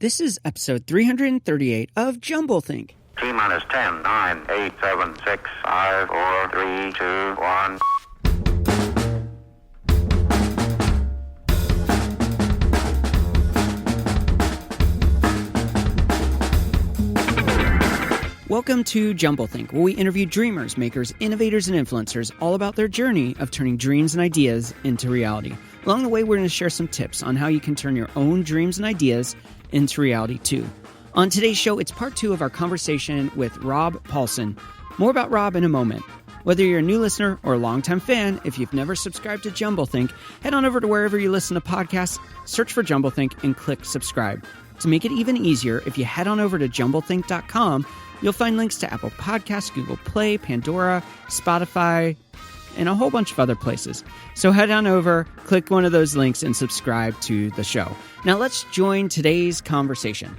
This is episode 338 of Jumblethink. T-minus 10, 9, 8, 7, 6, 5, 4, 3, 2, 1. Welcome to Jumblethink, where we interview dreamers, makers, innovators, and influencers all about their journey of turning dreams and ideas into reality. Along the way, we're going to share some tips on how you can turn your own dreams and ideas into reality too. On today's show, it's part 2 of our conversation with Rob Paulsen. More about Rob in a moment. Whether you're a new listener or a longtime fan, if you've never subscribed to Jumblethink, head on over to wherever you listen to podcasts, search for Jumblethink, and click subscribe. To make it even easier, if you head on over to jumblethink.com, you'll find links to Apple Podcasts, Google Play, Pandora, Spotify, and a whole bunch of other places. So head on over, click one of those links, and subscribe to the show. Now let's join today's conversation.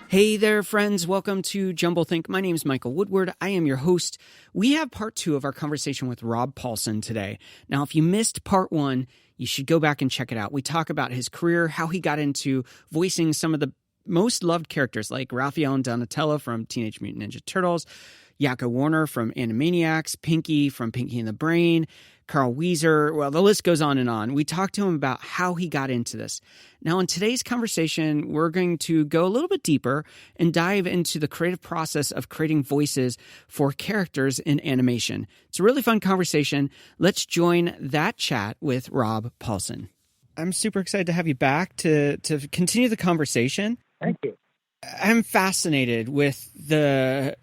Hey there, friends. Welcome to Jumblethink. My name is Michael Woodward. I am your host. We have part 2 of our conversation with Rob Paulsen today. Now, if you missed part 1, you should go back and check it out. We talk about his career, how he got into voicing some of the most loved characters like Raphael and Donatello from Teenage Mutant Ninja Turtles, Yakko Warner from Animaniacs, Pinky from Pinky and the Brain, Carl Weezer. Well, the list goes on and on. We talked to him about how he got into this. Now, in today's conversation, we're going to go a little bit deeper and dive into the creative process of creating voices for characters in animation. It's a really fun conversation. Let's join that chat with Rob Paulsen. I'm super excited to have you back to continue the conversation. Thank you. I'm fascinated with the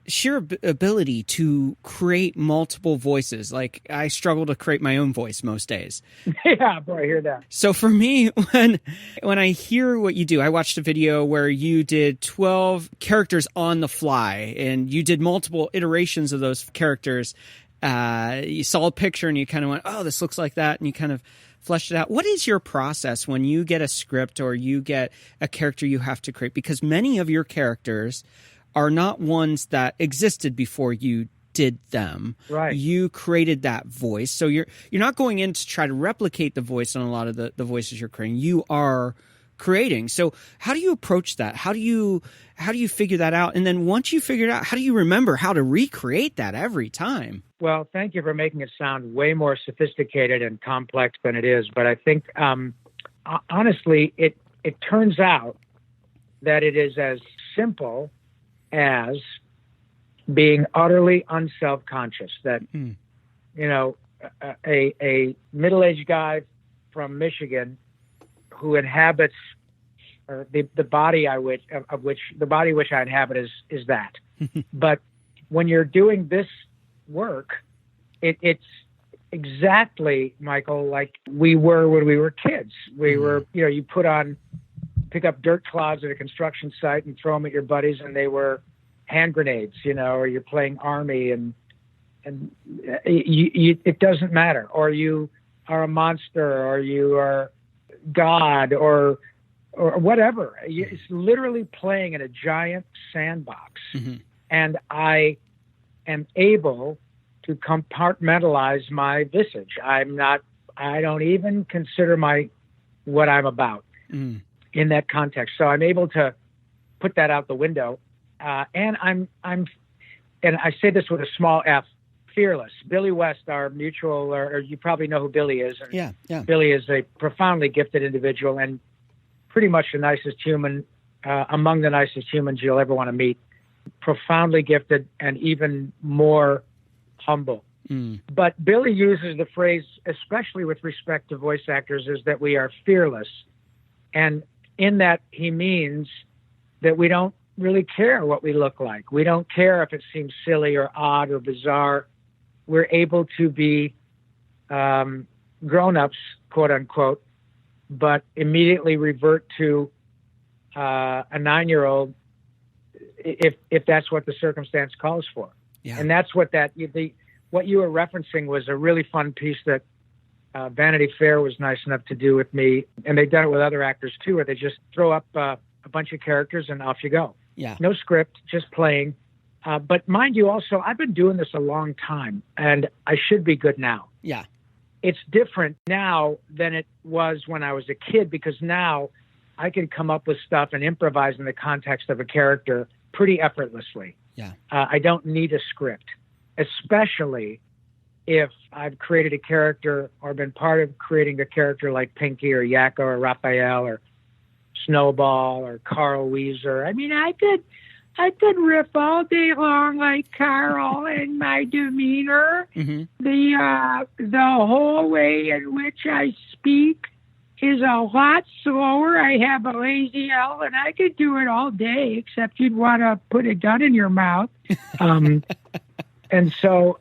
sheer ability to create multiple voices. Like, I struggle to create my own voice most days. Yeah, boy, I hear that. So for me, when I hear what you do, I watched a video where you did 12 characters on the fly, and you did multiple iterations of those characters. You saw a picture and you kind of went, oh, this looks like that, and you kind of fleshed it out. What is your process when you get a script or you get a character you have to create? Because many of your characters are not ones that existed before you did them. Right. You created that voice. So you're not going in to try to replicate the voice on a lot of the voices you're creating. You are creating. So how do you approach that? How do you figure that out? And then once you figure it out, how do you remember how to recreate that every time? Well, thank you for making it sound way more sophisticated and complex than it is. But I think, honestly, it turns out that it is as simple as being utterly unself-conscious. That, a middle-aged guy from Michigan who inhabits, or the body which I inhabit is that. But when you're doing this work, it's exactly, Michael, like we were when we were kids. We were, you pick up dirt clods at a construction site and throw them at your buddies, and they were hand grenades, or you're playing army, and it doesn't matter. Or you are a monster, or you are God, or whatever. It's literally playing in a giant sandbox. Mm-hmm. And I am able to compartmentalize my visage. I don't even consider what I'm about in that context. So I'm able to put that out the window. And and I say this with a small F, fearless. Billy West, our mutual, or you probably know who Billy is. And yeah. Billy is a profoundly gifted individual and pretty much the nicest human, among the nicest humans you'll ever want to meet. Profoundly gifted and even more humble. But Billy uses the phrase, especially with respect to voice actors, is that we are fearless. And in that, he means that we don't really care what we look like. We don't care if it seems silly or odd or bizarre. We're able to be grown-ups, quote unquote, but immediately revert to a 9-year-old if that's what the circumstance calls for. Yeah. And that's what what you were referencing was a really fun piece that Vanity Fair was nice enough to do with me. And they've done it with other actors too, where they just throw up a bunch of characters and off you go. Yeah. No script, just playing. But mind you, also, I've been doing this a long time, and I should be good now. Yeah. It's different now than it was when I was a kid, because now I can come up with stuff and improvise in the context of a character pretty effortlessly. Yeah. I don't need a script, especially if I've created a character or been part of creating a character like Pinky or Yakko or Raphael or Snowball or Carl Weezer. I mean, I could riff all day long like Carl in my demeanor. Mm-hmm. The whole way in which I speak is a lot slower. I have a lazy L, and I could do it all day, except you'd want to put a gun in your mouth. And so,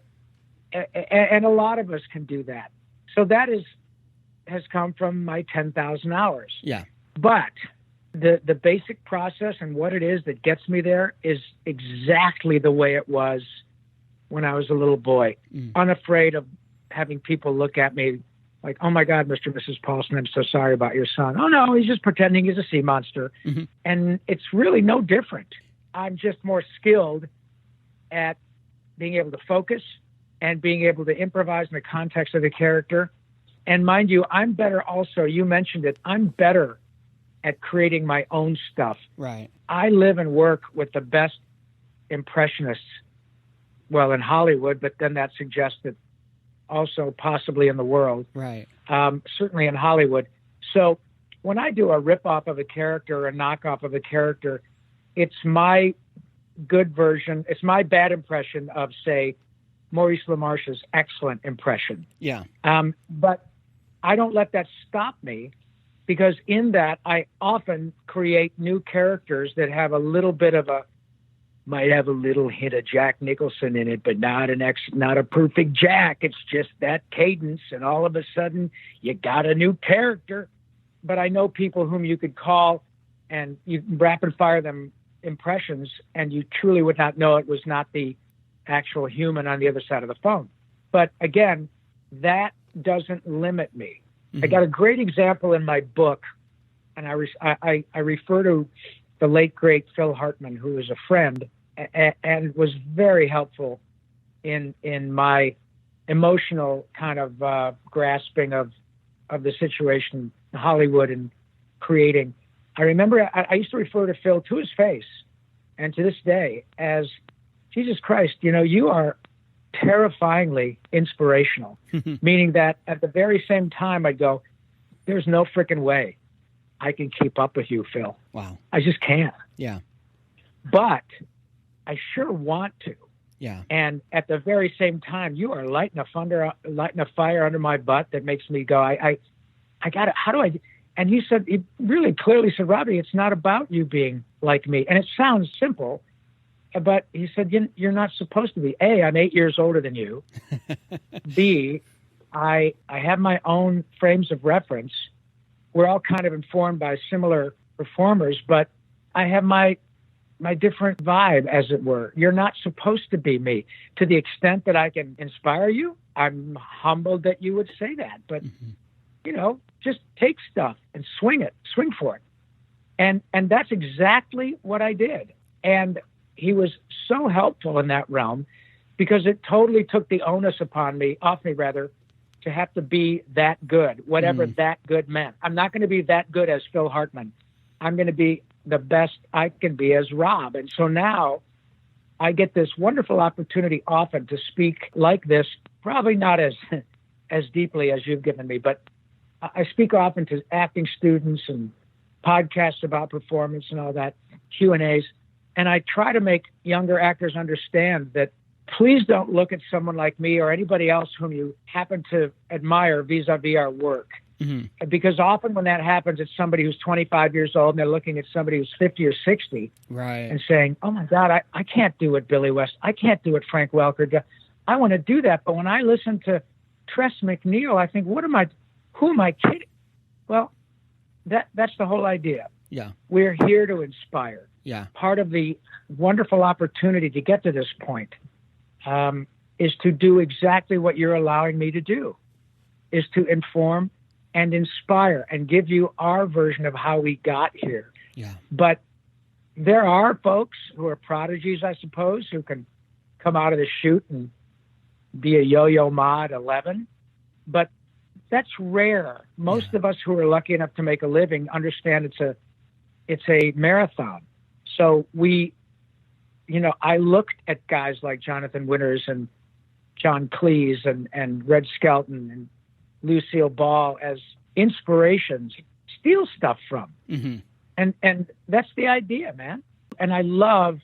and a lot of us can do that. So that has come from my 10,000 hours. Yeah. But the basic process and what it is that gets me there is exactly the way it was when I was a little boy, unafraid of having people look at me like, oh my God, Mr. and Mrs. Paulsen, I'm so sorry about your son. Oh no, he's just pretending he's a sea monster. Mm-hmm. And it's really no different. I'm just more skilled at being able to focus and being able to improvise in the context of the character. And mind you, I'm better also, you mentioned it, I'm better at creating my own stuff. Right. I live and work with the best impressionists, well, in Hollywood, but then that suggests that also possibly in the world. Right. Certainly in Hollywood. So when I do a rip-off of a character or a knockoff of a character, it's my good version, it's my bad impression of, say, Maurice LaMarche's excellent impression. Yeah. But I don't let that stop me, because in that I often create new characters that have a little bit of might have a little hint of Jack Nicholson in it, but not a perfect Jack. It's just that cadence, and all of a sudden you got a new character. But I know people whom you could call and you rapid fire them impressions, and you truly would not know it was not the actual human on the other side of the phone. But again, that doesn't limit me. Mm-hmm. I got a great example in my book, and I refer to the late, great Phil Hartman, who was a friend and was very helpful in my emotional kind of grasping of the situation in Hollywood and creating. I remember I used to refer to Phil to his face and to this day as, Jesus Christ, you are terrifyingly inspirational, meaning that at the very same time I'd go, there's no freaking way I can keep up with you, Phil. Wow. I just can't. Yeah. But I sure want to. Yeah. And at the very same time, you are lighting a fire under my butt that makes me go, I got it. How do I? And he really clearly said, Robbie, it's not about you being like me. And it sounds simple, but he said, you're not supposed to be. A, I'm 8 years older than you. B, I have my own frames of reference. We're all kind of informed by similar performers, but I have my different vibe, as it were. You're not supposed to be me. To the extent that I can inspire you, I'm humbled that you would say that. But, just take stuff and swing for it. And that's exactly what I did. And he was so helpful in that realm, because it totally took the onus off me, to have to be that good, whatever that good meant. I'm not going to be that good as Phil Hartman. I'm going to be the best I can be as Rob. And so now I get this wonderful opportunity often to speak like this, probably not as deeply as you've given me, but I speak often to acting students and podcasts about performance and all that, Q&As. And I try to make younger actors understand that please don't look at someone like me or anybody else whom you happen to admire vis-a-vis our work. Mm-hmm. Because often when that happens, it's somebody who's 25 years old and they're looking at somebody who's 50 or 60 and saying, oh my God, I can't do it, Billy West. I can't do it, Frank Welker. I want to do that. But when I listen to Tress MacNeille, I think, who am I kidding? Well, that's the whole idea. Yeah. We're here to inspire. Yeah. Part of the wonderful opportunity to get to this point is to do exactly what you're allowing me to do, is to inform and inspire and give you our version of how we got here. Yeah. But, there are folks who are prodigies, I suppose, who can come out of the chute and be a yo-yo ma at 11, but that's rare. Most of us who are lucky enough to make a living understand it's a marathon. So I looked at guys like Jonathan Winters and John Cleese and Red Skelton and Lucille Ball as inspirations, steal stuff from. Mm-hmm. And that's the idea, man. And I love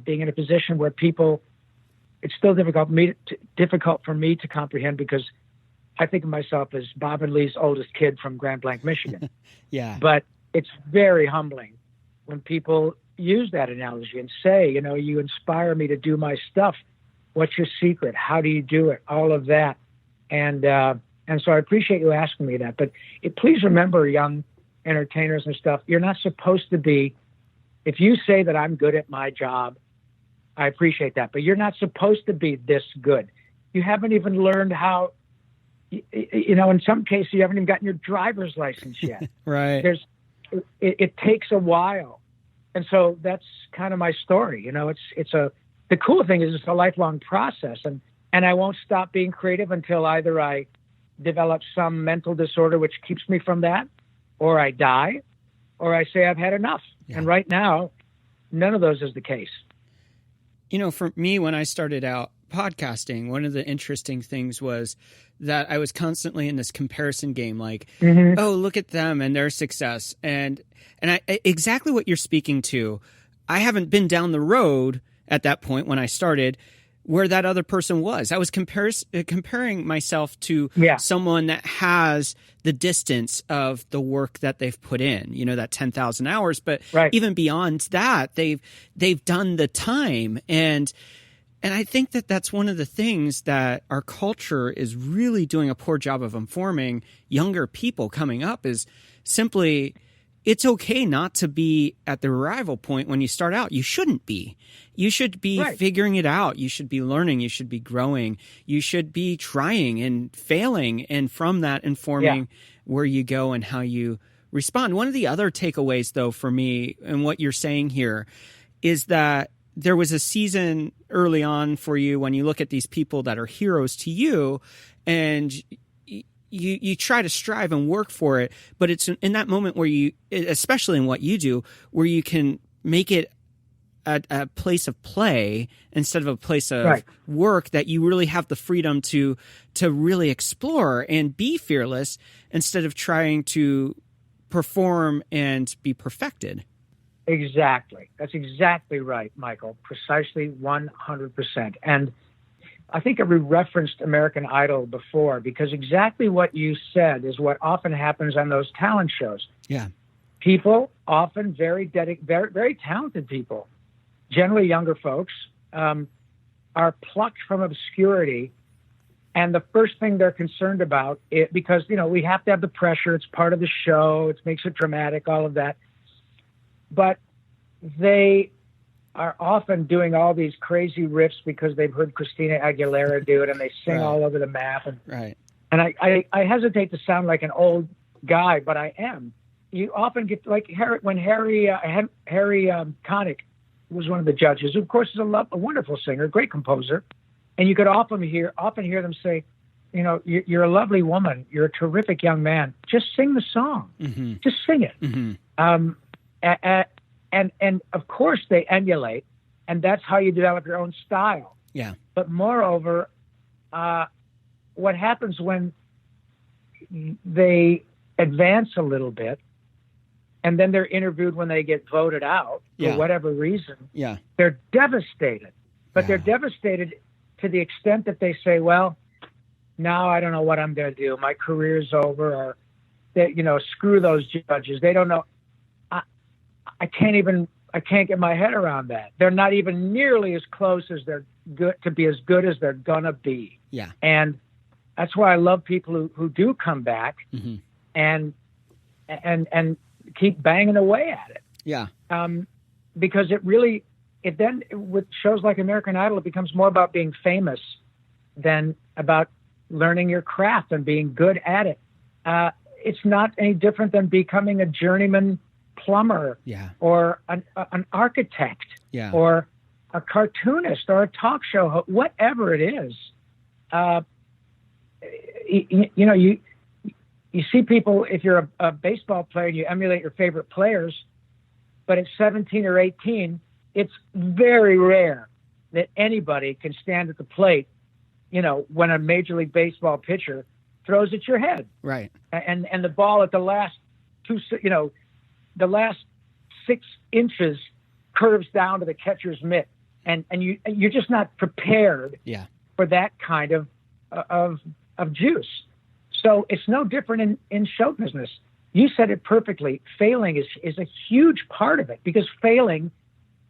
being in a position where it's still difficult for me to comprehend, because I think of myself as Bob and Lee's oldest kid from Grand Blanc, Michigan. Yeah. But it's very humbling when people use that analogy and say, you inspire me to do my stuff. What's your secret? How do you do it? All of that. And so I appreciate you asking me that. But please remember, young entertainers and stuff, you're not supposed to be, if you say that I'm good at my job, I appreciate that, but you're not supposed to be this good. You haven't even learned how, in some cases, you haven't even gotten your driver's license yet. Right. It takes a while. And so that's kind of my story. The cool thing is it's a lifelong process, and I won't stop being creative until either I develop some mental disorder which keeps me from that, or I die, or I say I've had enough. Yeah. And right now, none of those is the case. For me, when I started out podcasting, one of the interesting things was that I was constantly in this comparison game, like, mm-hmm. Oh, look at them and their success. And exactly what you're speaking to. I haven't been down the road at that point when I started where that other person was. I was comparing myself to someone that has the distance of the work that they've put in, that 10,000 hours. But even beyond that, they've done the time. And I think that that's one of the things that our culture is really doing a poor job of informing younger people coming up, is simply, it's okay not to be at the arrival point when you start out. You shouldn't be. You should be figuring it out. You should be learning. You should be growing. You should be trying and failing, and from that informing where you go and how you respond. One of the other takeaways, though, for me and what you're saying here is that there was a season early on for you when you look at these people that are heroes to you, and you try to strive and work for it, but it's in that moment where you, especially in what you do, where you can make it a place of play instead of a place of work, that you really have the freedom to really explore and be fearless instead of trying to perform and be perfected. Exactly. That's exactly right, Michael. Precisely 100%. And I think I referenced American Idol before, because exactly what you said is what often happens on those talent shows. Yeah. People, often very very talented people, generally younger folks, are plucked from obscurity. And the first thing they're concerned about, because, we have to have the pressure. It's part of the show. It makes it dramatic, all of that. But they are often doing all these crazy riffs because they've heard Christina Aguilera do it, and they sing all over the map. And I hesitate to sound like an old guy, but I am. You often get, like, when Harry Connick was one of the judges, who of course is a wonderful singer, great composer, and you could often hear them say, you're a lovely woman, you're a terrific young man, just sing the song, just sing it. And of course they emulate, and that's how you develop your own style. Yeah. But moreover, what happens when they advance a little bit, and then they're interviewed when they get voted out for whatever reason, they're devastated. But they're devastated to the extent that they say, well, now I don't know what I'm going to do. My career's over, or that, screw those judges. They don't know. I can't get my head around that. They're not even nearly as close as they're good to be as good as they're gonna be. Yeah. And that's why I love people who do come back and keep banging away at it. Yeah. Because it then with shows like American Idol, it becomes more about being famous than about learning your craft and being good at it. It's not any different than becoming a journeyman plumber or an architect or a cartoonist or a talk show host, whatever it is. You see people, if you're a baseball player and you emulate your favorite players, but at 17 or 18, it's very rare that anybody can stand at the plate, when a Major League Baseball pitcher throws at your head. Right. And the ball at the last the last 6 inches curves down to the catcher's mitt. And you're just not prepared for that kind of juice. So it's no different in show business. You said it perfectly. Failing is a huge part of it, because failing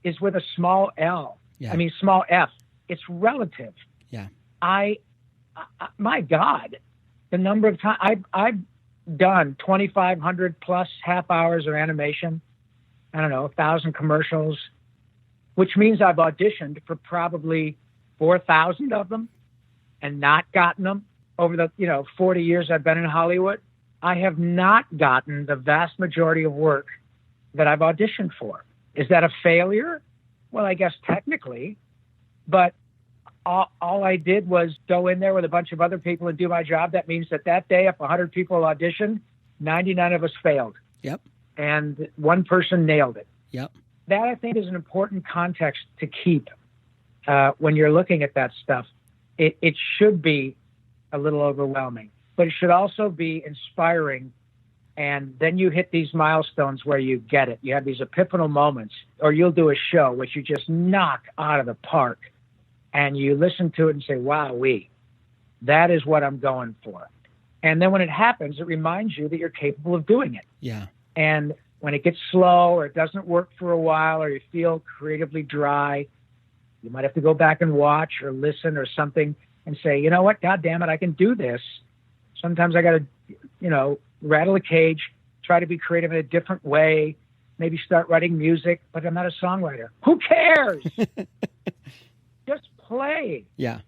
is with a small L. Yeah. I mean, small f. It's relative. Yeah. My God, the number of times I've done 2,500 plus half hours of animation. I don't know, 1,000 commercials, which means I've auditioned for probably 4,000 of them and not gotten them. Over the 40 years I've been in Hollywood, I have not gotten the vast majority of work that I've auditioned for. Is that a failure? Well, I guess technically, but all I did was go in there with a bunch of other people and do my job. That means that day, if 100 people auditioned, 99 of us failed. Yep. And one person nailed it. Yep. That, I think, is an important context to keep when you're looking at that stuff. It should be a little overwhelming, but it should also be inspiring. And then you hit these milestones where you get it. You have these epiphanal moments, or you'll do a show which you just knock out of the park, and you listen to it and say, wow-wee, that is what I'm going for. And then when it happens, it reminds you that you're capable of doing it. Yeah. And when it gets slow, or it doesn't work for a while, or you feel creatively dry, you might have to go back and watch or listen or something and say, you know what, God damn it, I can do this. Sometimes I got to, rattle a cage, try to be creative in a different way, maybe start writing music, but I'm not a songwriter. Who cares? Just play. Yeah.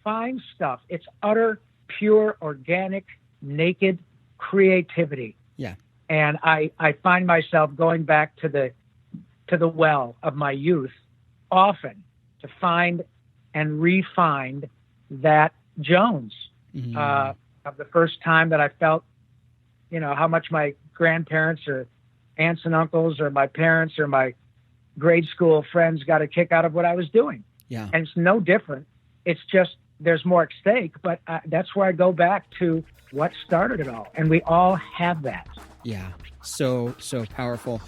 Find stuff. It's utter, pure, organic, naked creativity. Yeah. And I find myself going back to the well of my youth often to find and re-find that Jones of the first time that I felt, how much my grandparents or aunts and uncles or my parents or my grade school friends got a kick out of what I was doing. Yeah. And it's no different. It's just there's more at stake, but that's where I go back to what started it all. And we all have that. Yeah. So powerful.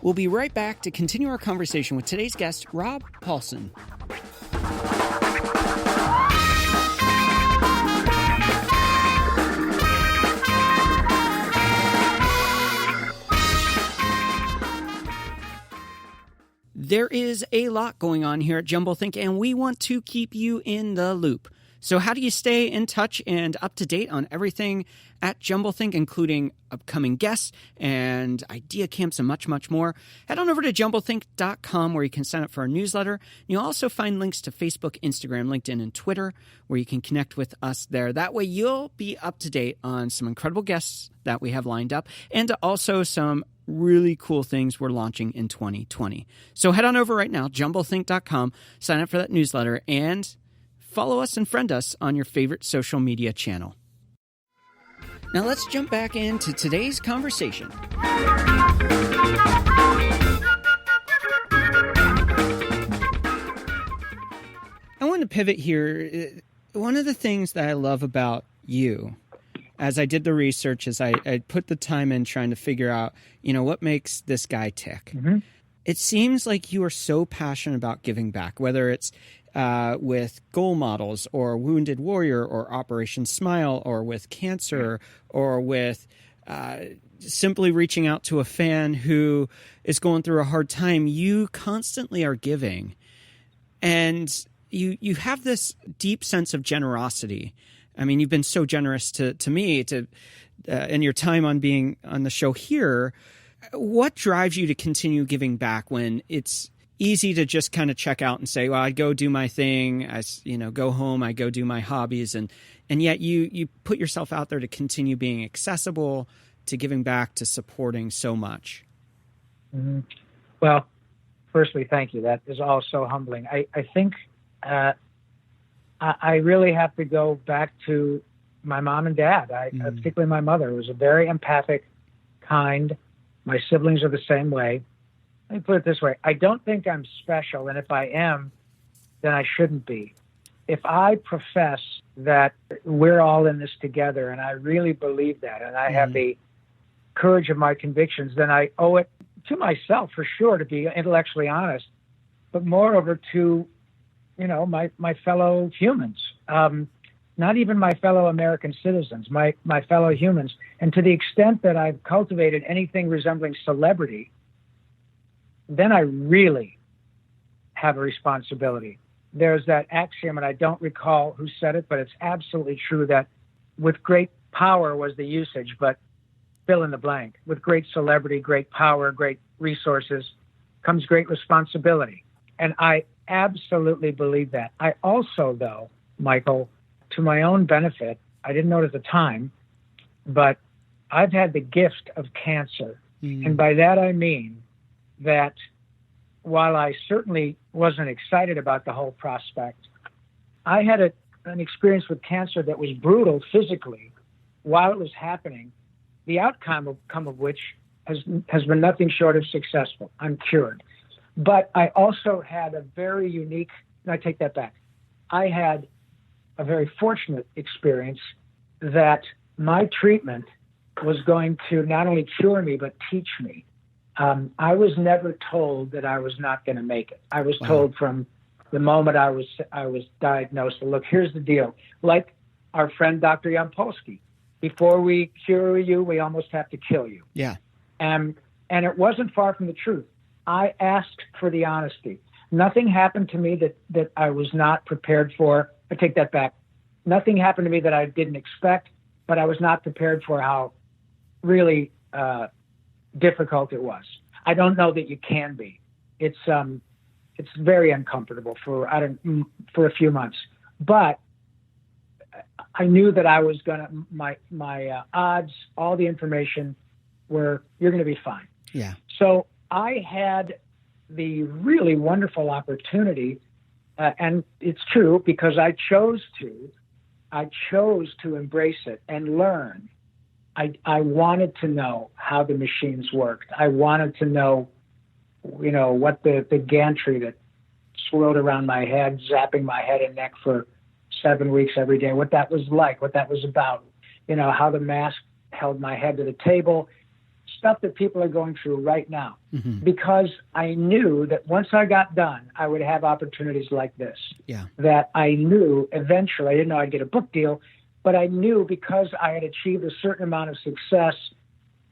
We'll be right back to continue our conversation with today's guest, Rob Paulsen. There is a lot going on here at Jumblethink, and we want to keep you in the loop. So how do you stay in touch and up to date on everything at Jumblethink, including upcoming guests and idea camps and much, much more? Head on over to jumblethink.com, where you can sign up for our newsletter. You'll also find links to Facebook, Instagram, LinkedIn, and Twitter, where you can connect with us there. That way you'll be up to date on some incredible guests that we have lined up, and also some really cool things we're launching in 2020. So head on over right now, jumblethink.com, sign up for that newsletter, and follow us and friend us on your favorite social media channel. Now let's jump back into today's conversation. I want to pivot here. One of the things that I love about you, as I did the research, as I put the time in trying to figure out, what makes this guy tick. Mm-hmm. It seems like you are so passionate about giving back, whether it's with Goal Models or Wounded Warrior or Operation Smile or with cancer or with simply reaching out to a fan who is going through a hard time. You constantly are giving, and you have this deep sense of generosity. I mean, you've been so generous to me in your time on being on the show here. What drives you to continue giving back when it's easy to just kind of check out and say, well, I go do my thing, go home, I go do my hobbies, and yet you put yourself out there to continue being accessible to giving back, to supporting so much? Mm-hmm. Well, firstly, thank you. That is all so humbling. I think I really have to go back to my mom and dad, particularly my mother, who was a very empathic, kind. My siblings are the same way. Let me put it this way. I don't think I'm special, and if I am, then I shouldn't be. If I profess that we're all in this together, and I really believe that, and I have the courage of my convictions, then I owe it to myself, for sure, to be intellectually honest, but moreover to, my fellow humans, not even my fellow American citizens, my fellow humans. And to the extent that I've cultivated anything resembling celebrity, then I really have a responsibility. There's that axiom, and I don't recall who said it, but it's absolutely true, that with great power was the usage, but fill in the blank. With great celebrity, great power, great resources comes great responsibility. And I absolutely believe that. I also, though, Michael, to my own benefit, I didn't know it at the time, but I've had the gift of cancer. And by that I mean that while I certainly wasn't excited about the whole prospect, I had an experience with cancer that was brutal physically while it was happening, the outcome of which has been nothing short of successful. I'm cured. But I also had a very unique, and I take that back. I had a very fortunate experience that my treatment was going to not only cure me, but teach me. I was never told that I was not going to make it. I was told from the moment I was diagnosed, look, here's the deal. Like our friend Dr. Yampolsky, before we cure you, we almost have to kill you. Yeah. And it wasn't far from the truth. I asked for the honesty. Nothing happened to me that I was not prepared for. I take that back. Nothing happened to me that I didn't expect, but I was not prepared for how really difficult it was. I don't know that you can be. It's very uncomfortable for a few months, but I knew that I was gonna. My odds, all the information were, you're gonna be fine. Yeah. So I had the really wonderful opportunity, and it's true because I chose to embrace it and learn. I wanted to know how the machines worked. I wanted to know, what the gantry that swirled around my head, zapping my head and neck for 7 weeks every day, what that was like, what that was about, how the mask held my head to the table, stuff that people are going through right now. Because I knew that once I got done, I would have opportunities like this. Yeah. That I knew eventually, I didn't know I'd get a book deal, but I knew because I had achieved a certain amount of success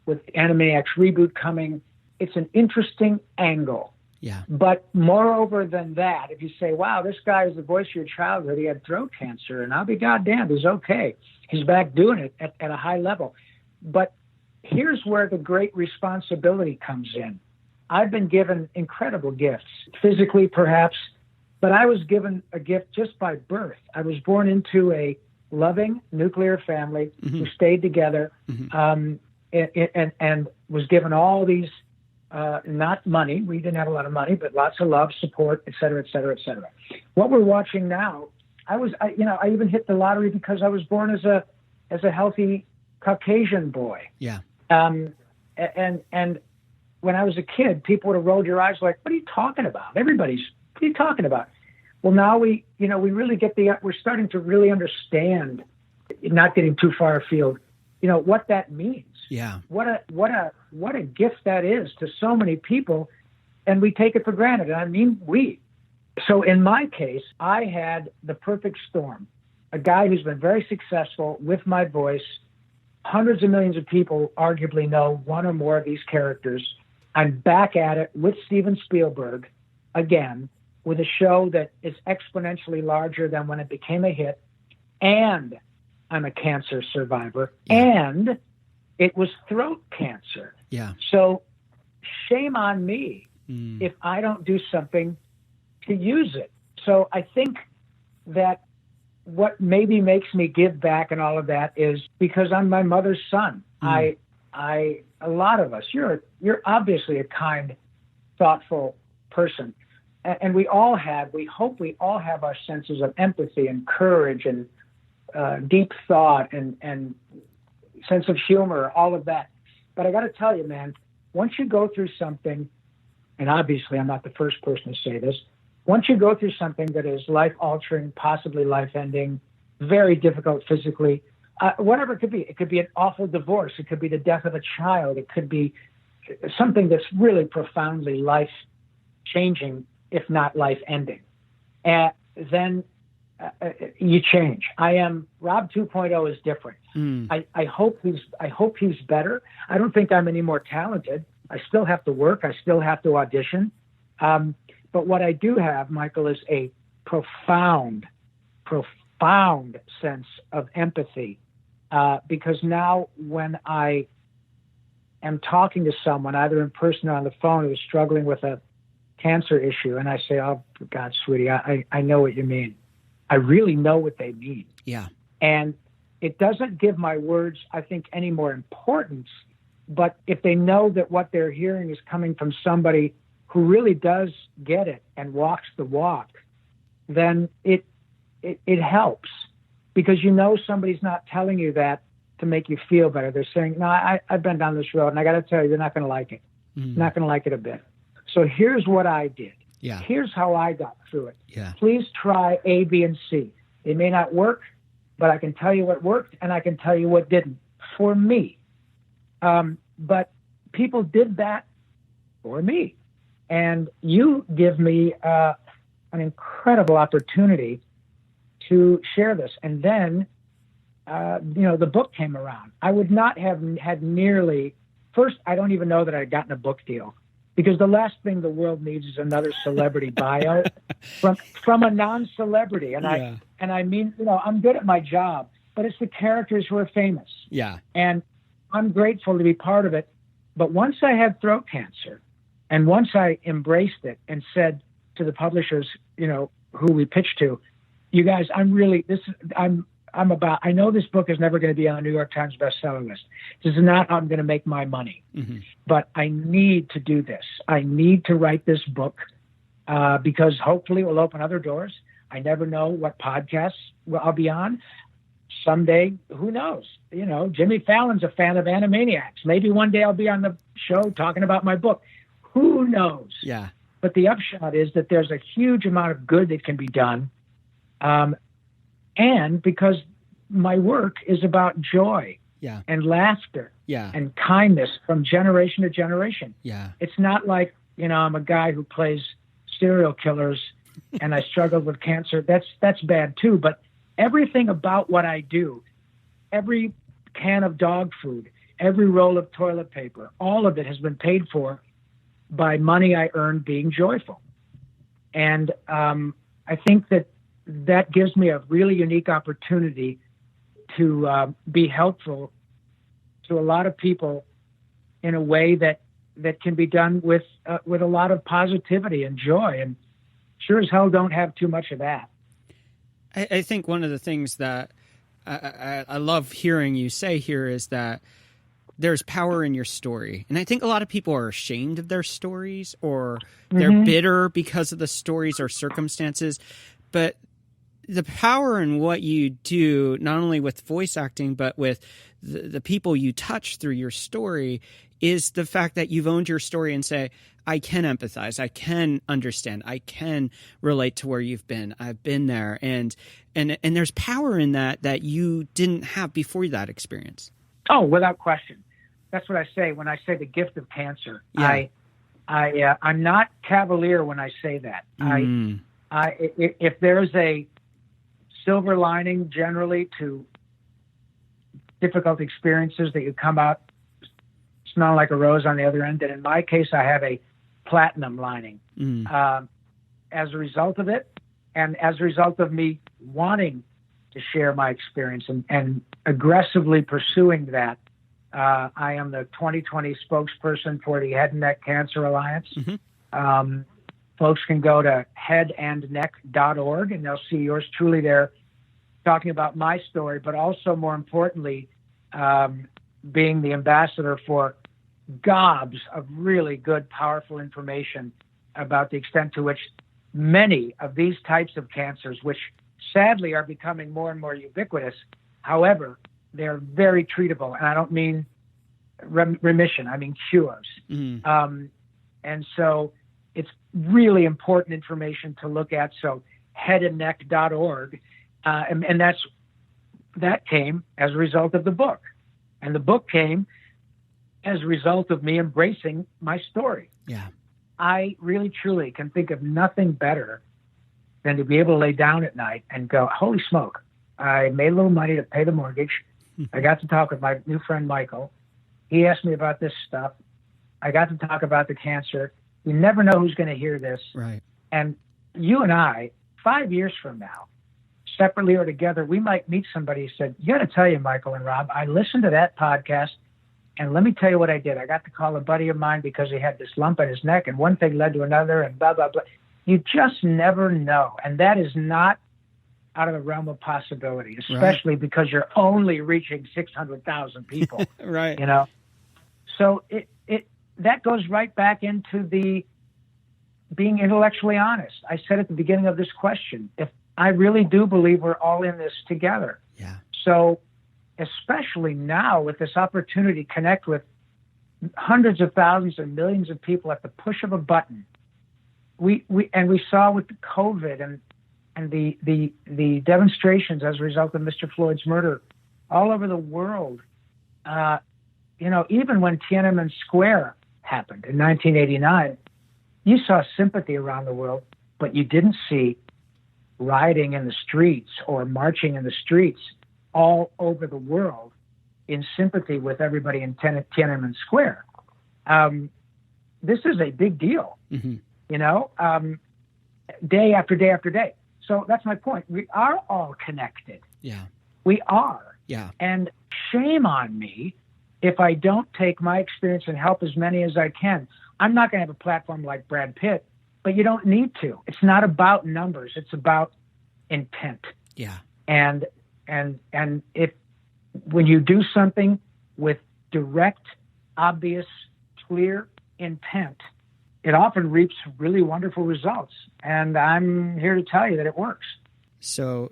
with Animaniacs reboot coming, it's an interesting angle. Yeah. But moreover than that, if you say, wow, this guy is the voice of your childhood, he had throat cancer, and I'll be goddamned, he's okay. He's back doing it at a high level. But here's where the great responsibility comes in. I've been given incredible gifts, physically perhaps, but I was given a gift just by birth. I was born into a loving nuclear family who stayed together and was given all these, not money. We didn't have a lot of money, but lots of love, support, et cetera, et cetera, et cetera. What we're watching now, I even hit the lottery because I was born as a healthy Caucasian boy. Yeah. And when I was a kid, people would have rolled your eyes like, what are you talking about? What are you talking about? Well, now we really we're starting to really understand, not getting too far afield, what that means. Yeah. What a gift that is to so many people, and we take it for granted. And I mean, we. So in my case, I had the perfect storm. A guy who's been very successful with my voice. Hundreds of millions of people arguably know one or more of these characters. I'm back at it with Steven Spielberg again, with a show that is exponentially larger than when it became a hit. And I'm a cancer survivor. Yeah. And it was throat cancer. Yeah. So shame on me if I don't do something to use it. So I think that what maybe makes me give back and all of that is because I'm my mother's son. a lot of us, you're obviously a kind, thoughtful person. And we hope we all have our senses of empathy and courage and deep thought and sense of humor, all of that. But I got to tell you, man, once you go through something, and obviously I'm not the first person to say this, once you go through something that is life-altering, possibly life-ending, very difficult physically, whatever it could be an awful divorce, it could be the death of a child, it could be something that's really profoundly life-changing, if not life-ending. And then you change. Rob 2.0 is different. I hope he's better. I don't think I'm any more talented. I still have to work. I still have to audition. But what I do have, Michael, is a profound sense of empathy. Because now when I am talking to someone, either in person or on the phone, who's struggling with a cancer issue, and I say, "Oh, God, sweetie, I know what you mean." I really know what they mean. Yeah. And it doesn't give my words, I think, any more importance. But if they know that what they're hearing is coming from somebody who really does get it and walks the walk, then it helps. Because you know somebody's not telling you that to make you feel better. They're saying, "No, I've been down this road, and I got to tell you, you're not going to like it. You're not going to like it a bit. So here's what I did. Yeah. Here's how I got through it. Yeah. Please try A, B, and C. They may not work, but I can tell you what worked, and I can tell you what didn't for me." But people did that for me. And you give me an incredible opportunity to share this. And then, the book came around. I would not have had first, I don't even know that I'd gotten a book deal, because the last thing the world needs is another celebrity bio from a non-celebrity. And I mean, I'm good at my job, but it's the characters who are famous. Yeah. And I'm grateful to be part of it. But once I had throat cancer, and once I embraced it and said to the publishers, who we pitched to, "You guys, I know this book is never going to be on the New York Times bestseller list. This is not how I'm going to make my money. But I need to do this. I need to write this book because hopefully it will open other doors. I never know what podcasts I'll be on. Someday, who knows? Jimmy Fallon's a fan of Animaniacs. Maybe one day I'll be on the show talking about my book. Who knows?" Yeah. But the upshot is that there's a huge amount of good that can be done. And because my work is about joy and laughter and kindness from generation to generation. Yeah. It's not like, I'm a guy who plays serial killers and I struggled with cancer. That's bad too. But everything about what I do, every can of dog food, every roll of toilet paper, all of it has been paid for by money I earned being joyful. And I think that gives me a really unique opportunity to be helpful to a lot of people in a way that can be done with a lot of positivity and joy. And sure as hell don't have too much of that. I think one of the things that I love hearing you say here is that there's power in your story. And I think a lot of people are ashamed of their stories, or they're bitter because of the stories or circumstances. But the power in what you do, not only with voice acting, but with the people you touch through your story, is the fact that you've owned your story and say, I can empathize, I can understand, I can relate to where you've been. I've been there. And there's power in that you didn't have before that experience. Oh, without question. That's what I say when I say the gift of cancer. Yeah. I'm not cavalier when I say that. If there's a silver lining generally to difficult experiences, that you come out smelling like a rose on the other end, then in my case, I have a platinum lining. As a result of it, and as a result of me wanting to share my experience and aggressively pursuing that, I am the 2020 spokesperson for the Head and Neck Cancer Alliance. Folks can go to headandneck.org and they'll see yours truly there talking about my story, but also more importantly, being the ambassador for gobs of really good, powerful information about the extent to which many of these types of cancers, which sadly are becoming more and more ubiquitous, however, they're very treatable. And I don't mean remission, I mean cures. And so it's really important information to look at. So headandneck.org. And that came as a result of the book. And the book came as a result of me embracing my story. Yeah. I really, truly can think of nothing better than to be able to lay down at night and go, holy smoke, I made a little money to pay the mortgage. I got to talk with my new friend, Michael. He asked me about this stuff. I got to talk about the cancer. You never know who's going to hear this. Right. And you and I, 5 years from now, separately or together, we might meet somebody who said, you got to tell you, Michael and Rob, I listened to that podcast, and let me tell you what I did. I got to call a buddy of mine because he had this lump in his neck, and one thing led to another, and blah, blah, blah. You just never know. And that is not out of the realm of possibility, especially because you're only reaching 600,000 people. Right. You know? So that goes right back into the being intellectually honest. I said at the beginning of this question, if I really do believe we're all in this together. Yeah. So especially now with this opportunity to connect with hundreds of thousands and millions of people at the push of a button, we saw with the COVID and the demonstrations as a result of Mr. Floyd's murder all over the world. Even when Tiananmen Square happened in 1989, you saw sympathy around the world, but you didn't see rioting in the streets or marching in the streets all over the world in sympathy with everybody in Tiananmen Square. This is a big deal, day after day after day. So that's my point. We are all connected. Yeah. We are. Yeah. And shame on me if I don't take my experience and help as many as I can. I'm not going to have a platform like Brad Pitt, but you don't need to. It's not about numbers. It's about intent. Yeah. And if when you do something with direct, obvious, clear intent, it often reaps really wonderful results. And I'm here to tell you that it works. So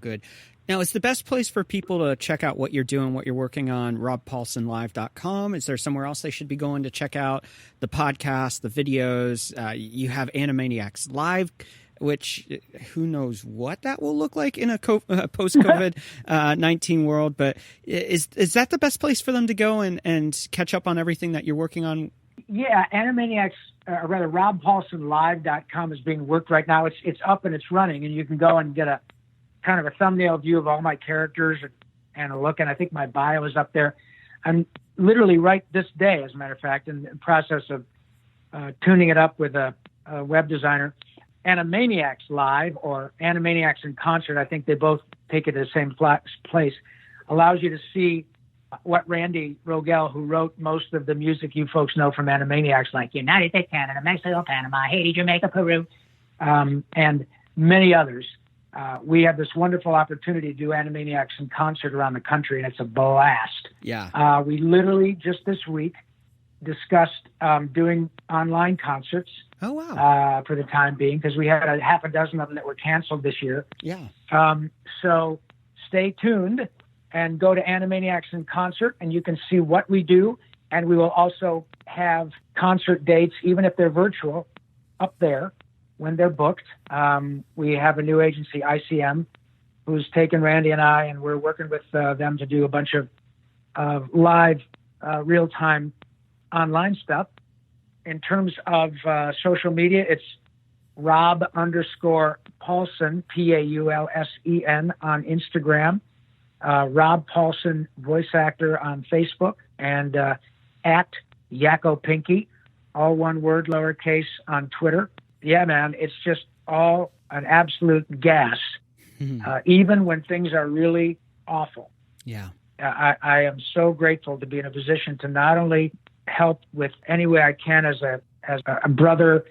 good. Now, is the best place for people to check out what you're doing, what you're working on, robpaulsenlive.com? Is there somewhere else they should be going to check out the podcast, the videos? You have Animaniacs Live, which who knows what that will look like in a post-COVID-19 world. But is that the best place for them to go and catch up on everything that you're working on? Yeah, Animaniacs, or rather robpaulsenlive.com is being worked right now. It's up and it's running, and you can go and get a kind of a thumbnail view of all my characters and a look, and I think my bio is up there. I'm literally right this day, as a matter of fact, in the process of tuning it up with a web designer. Animaniacs Live, or Animaniacs in Concert, I think they both take it to the same place, allows you to see what Randy Rogel, who wrote most of the music you folks know from Animaniacs, like United States, Canada, Mexico, Panama, Haiti, Jamaica, Peru, and many others. We have this wonderful opportunity to do Animaniacs in Concert around the country, and it's a blast. Yeah. We literally just this week discussed doing online concerts. Oh, wow. For the time being, because we had a half a dozen of them that were canceled this year. Yeah. So stay tuned and go to Animaniacs in Concert, and you can see what we do. And we will also have concert dates, even if they're virtual, up there when they're booked. We have a new agency, ICM, who's taken Randy and I, and we're working with them to do a bunch of live, real-time online stuff. In terms of social media, it's Rob_Paulsen, Paulsen, on Instagram, Rob Paulsen, voice actor, on Facebook, and at Yakko Pinky, all one word, lowercase, on Twitter. Yeah, man, it's just all an absolute gas, even when things are really awful. Yeah. I am so grateful to be in a position to not only help with any way I can as a brother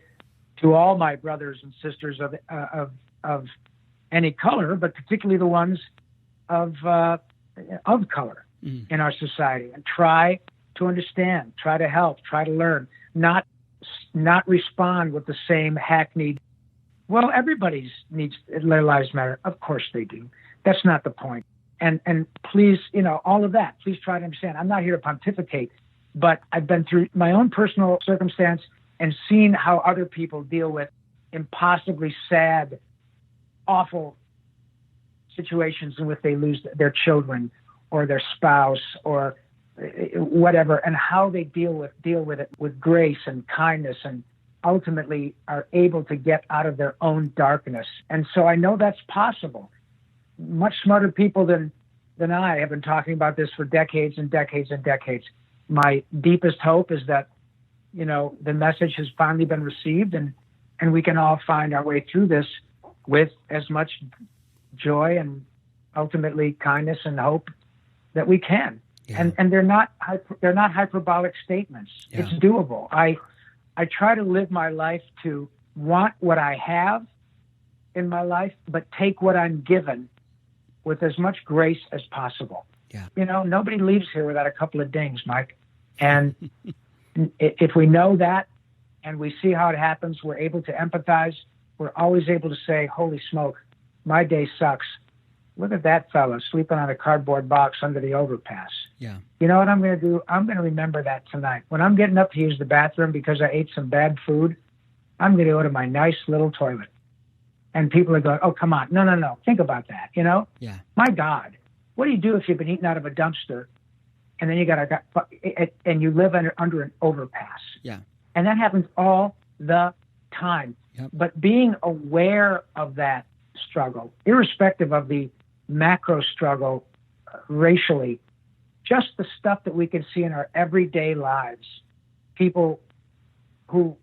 to all my brothers and sisters of any color, but particularly the ones of color. in our society, and try to understand, try to help, try to learn, not respond with the same hackneyed, well, everybody's needs, their lives matter. Of course they do. That's not the point. And please, all of that, please try to understand. I'm not here to pontificate, but I've been through my own personal circumstance and seen how other people deal with impossibly sad, awful situations in which they lose their children or their spouse or whatever, and how they deal with it with grace and kindness, and ultimately are able to get out of their own darkness. And so I know that's possible. Much smarter people than I have been talking about this for decades and decades and decades. My deepest hope is that, the message has finally been received, and we can all find our way through this with as much joy and ultimately kindness and hope that we can. Yeah. And they're not hyperbolic statements. Yeah. It's doable. I try to live my life to want what I have in my life, but take what I'm given with as much grace as possible. Yeah. Nobody leaves here without a couple of dings, Mike. And if we know that and we see how it happens, we're able to empathize. We're always able to say, holy smoke, my day sucks. Look at that fella sleeping on a cardboard box under the overpass. Yeah. You know what I'm going to do? I'm going to remember that tonight. When I'm getting up to use the bathroom because I ate some bad food, I'm going to go to my nice little toilet. And people are going, oh, come on. No. Think about that, Yeah. My God. What do you do if you've been eating out of a dumpster and then and you live under an overpass? Yeah. And that happens all the time. Yep. But being aware of that struggle, irrespective of the macro struggle racially, just the stuff that we can see in our everyday lives, people who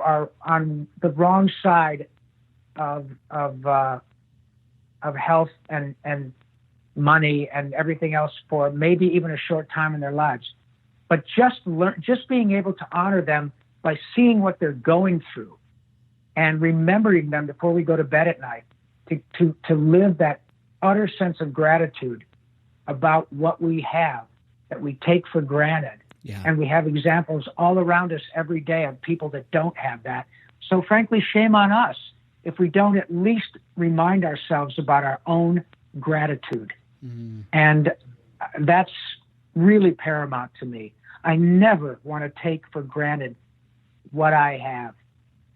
are on the wrong side of health and money and everything else for maybe even a short time in their lives, but just being able to honor them by seeing what they're going through and remembering them before we go to bed at night, to live that utter sense of gratitude about what we have that we take for granted. Yeah. And we have examples all around us every day of people that don't have that. So frankly, shame on us if we don't at least remind ourselves about our own gratitude. Mm-hmm. And that's really paramount to me. I never want to take for granted what I have.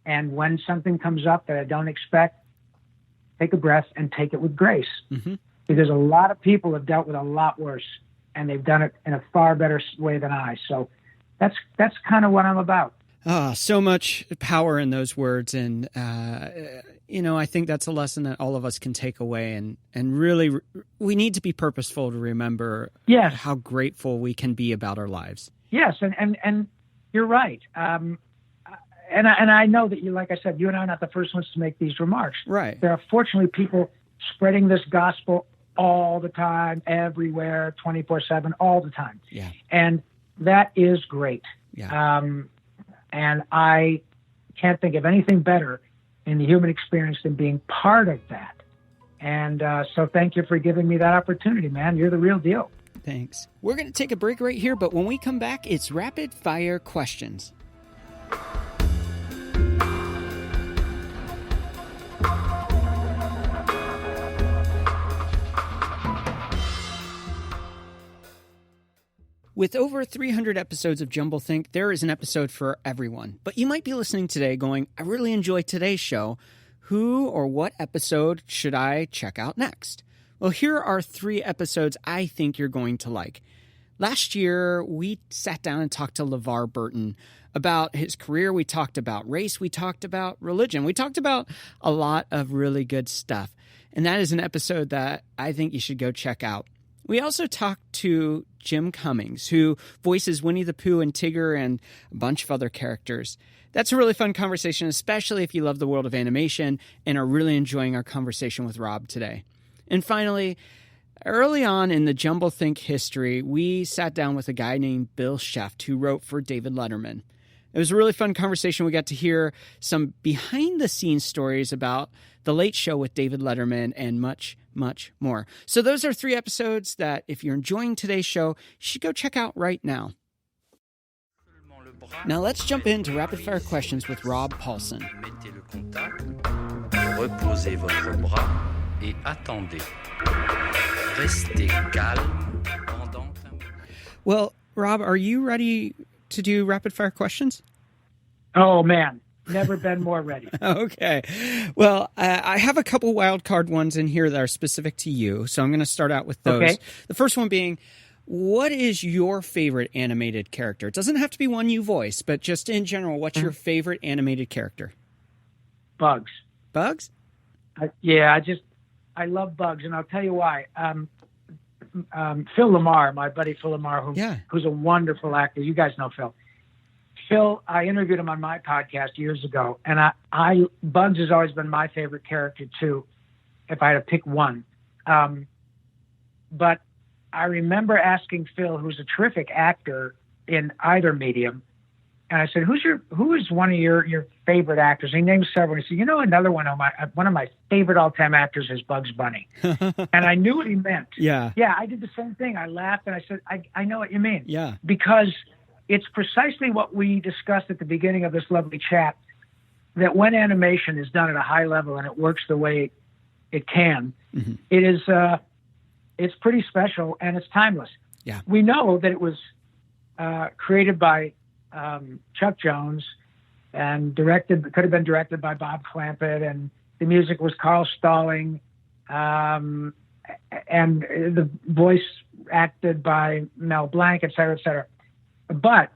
And when something comes up that I don't expect, take a breath and take it with grace. Mm-hmm. Because a lot of people have dealt with a lot worse, and they've done it in a far better way than I. So that's kind of what I'm about. So much power in those words. And, I think that's a lesson that all of us can take away. And really, we need to be purposeful to remember how grateful we can be about our lives. Yes, and you're right. And I know that like I said, you and I are not the first ones to make these remarks. Right. There are fortunately people spreading this gospel all the time, everywhere, 24/7, all the time. Yeah. And that is great. Yeah. And I can't think of anything better in the human experience than being part of that. And so thank you for giving me that opportunity, man. You're the real deal. Thanks. We're going to take a break right here, but when we come back, it's rapid fire questions. With over 300 episodes of Jumble Think, there is an episode for everyone. But you might be listening today going, I really enjoyed today's show. Who or what episode should I check out next? Well, here are 3 episodes I think you're going to like. Last year, we sat down and talked to LeVar Burton about his career. We talked about race. We talked about religion. We talked about a lot of really good stuff. And that is an episode that I think you should go check out. We also talked to Jim Cummings, who voices Winnie the Pooh and Tigger and a bunch of other characters. That's a really fun conversation, especially if you love the world of animation and are really enjoying our conversation with Rob today. And finally, early on in the Jumble Think history, we sat down with a guy named Bill Sheft, who wrote for David Letterman. It was a really fun conversation. We got to hear some behind-the-scenes stories about The Late Show with David Letterman and much, much more. So those are 3 episodes that, if you're enjoying today's show, you should go check out right now. Now let's jump into rapid-fire questions with Rob Paulsen. Mettez le contact, reposez votre bras et attendez. Restez calme pendant un moment. Well, Rob, are you ready to do rapid-fire questions? Oh, man. Never been more ready. Okay. Well, I have a couple wild card ones in here that are specific to you, so I'm going to start out with those. Okay. The first one being, what is your favorite animated character? It doesn't have to be one you voice, but just in general, what's your favorite animated character? Bugs. Bugs? I love Bugs, and I'll tell you why. Phil Lamar, my buddy Phil Lamar, who's a wonderful actor. You guys know Phil. Phil, I interviewed him on my podcast years ago, and Bugs has always been my favorite character too, if I had to pick one. But I remember asking Phil, who's a terrific actor in either medium, and I said, who is one of your favorite actors? And he named several. He said, another one of my favorite all-time actors is Bugs Bunny. And I knew what he meant. Yeah. Yeah, I did the same thing. I laughed and I said, I know what you mean. Yeah. Because it's precisely what we discussed at the beginning of this lovely chat, that when animation is done at a high level and it works the way it can, it is it's pretty special and it's timeless. Yeah. We know that it was created by Chuck Jones and could have been directed by Bob Clampett, and the music was Carl Stalling, and the voice acted by Mel Blanc, et cetera, et cetera. But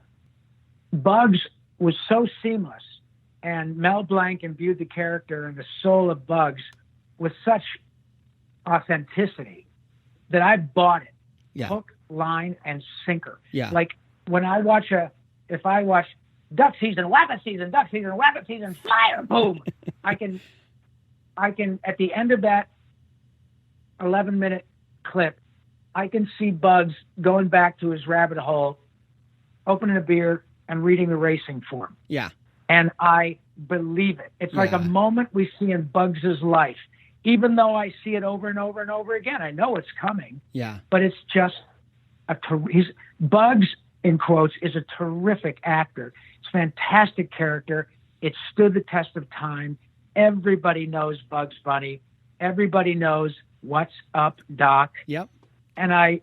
Bugs was so seamless, and Mel Blanc imbued the character and the soul of Bugs with such authenticity that I bought it. Yeah. Hook, line, and sinker. Yeah. Like when if I watch duck season, rabbit season, fire, boom, I can at the end of that 11-minute clip, I can see Bugs going back to his rabbit hole, opening a beer and reading the racing form. Yeah. And I believe it. It's like a moment we see in Bugs's life. Even though I see it over and over and over again, I know it's coming. Yeah. But it's just Bugs, in quotes, is a terrific actor. It's a fantastic character. It stood the test of time. Everybody knows Bugs Bunny. Everybody knows what's up, Doc. Yep. And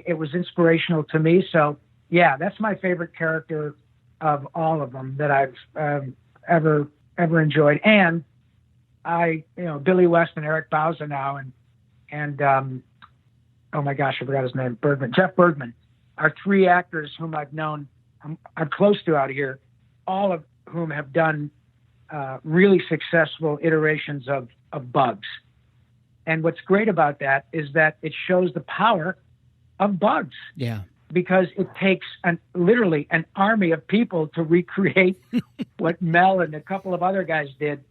it was inspirational to me. So yeah, that's my favorite character of all of them that I've ever enjoyed. And Billy West and Eric Bauza now, and oh my gosh, I forgot his name, Jeff Bergman, are 3 actors whom I've known, I'm close to out here, all of whom have done really successful iterations of Bugs. And what's great about that is that it shows the power of Bugs. Yeah. Because it takes literally an army of people to recreate what Mel and a couple of other guys did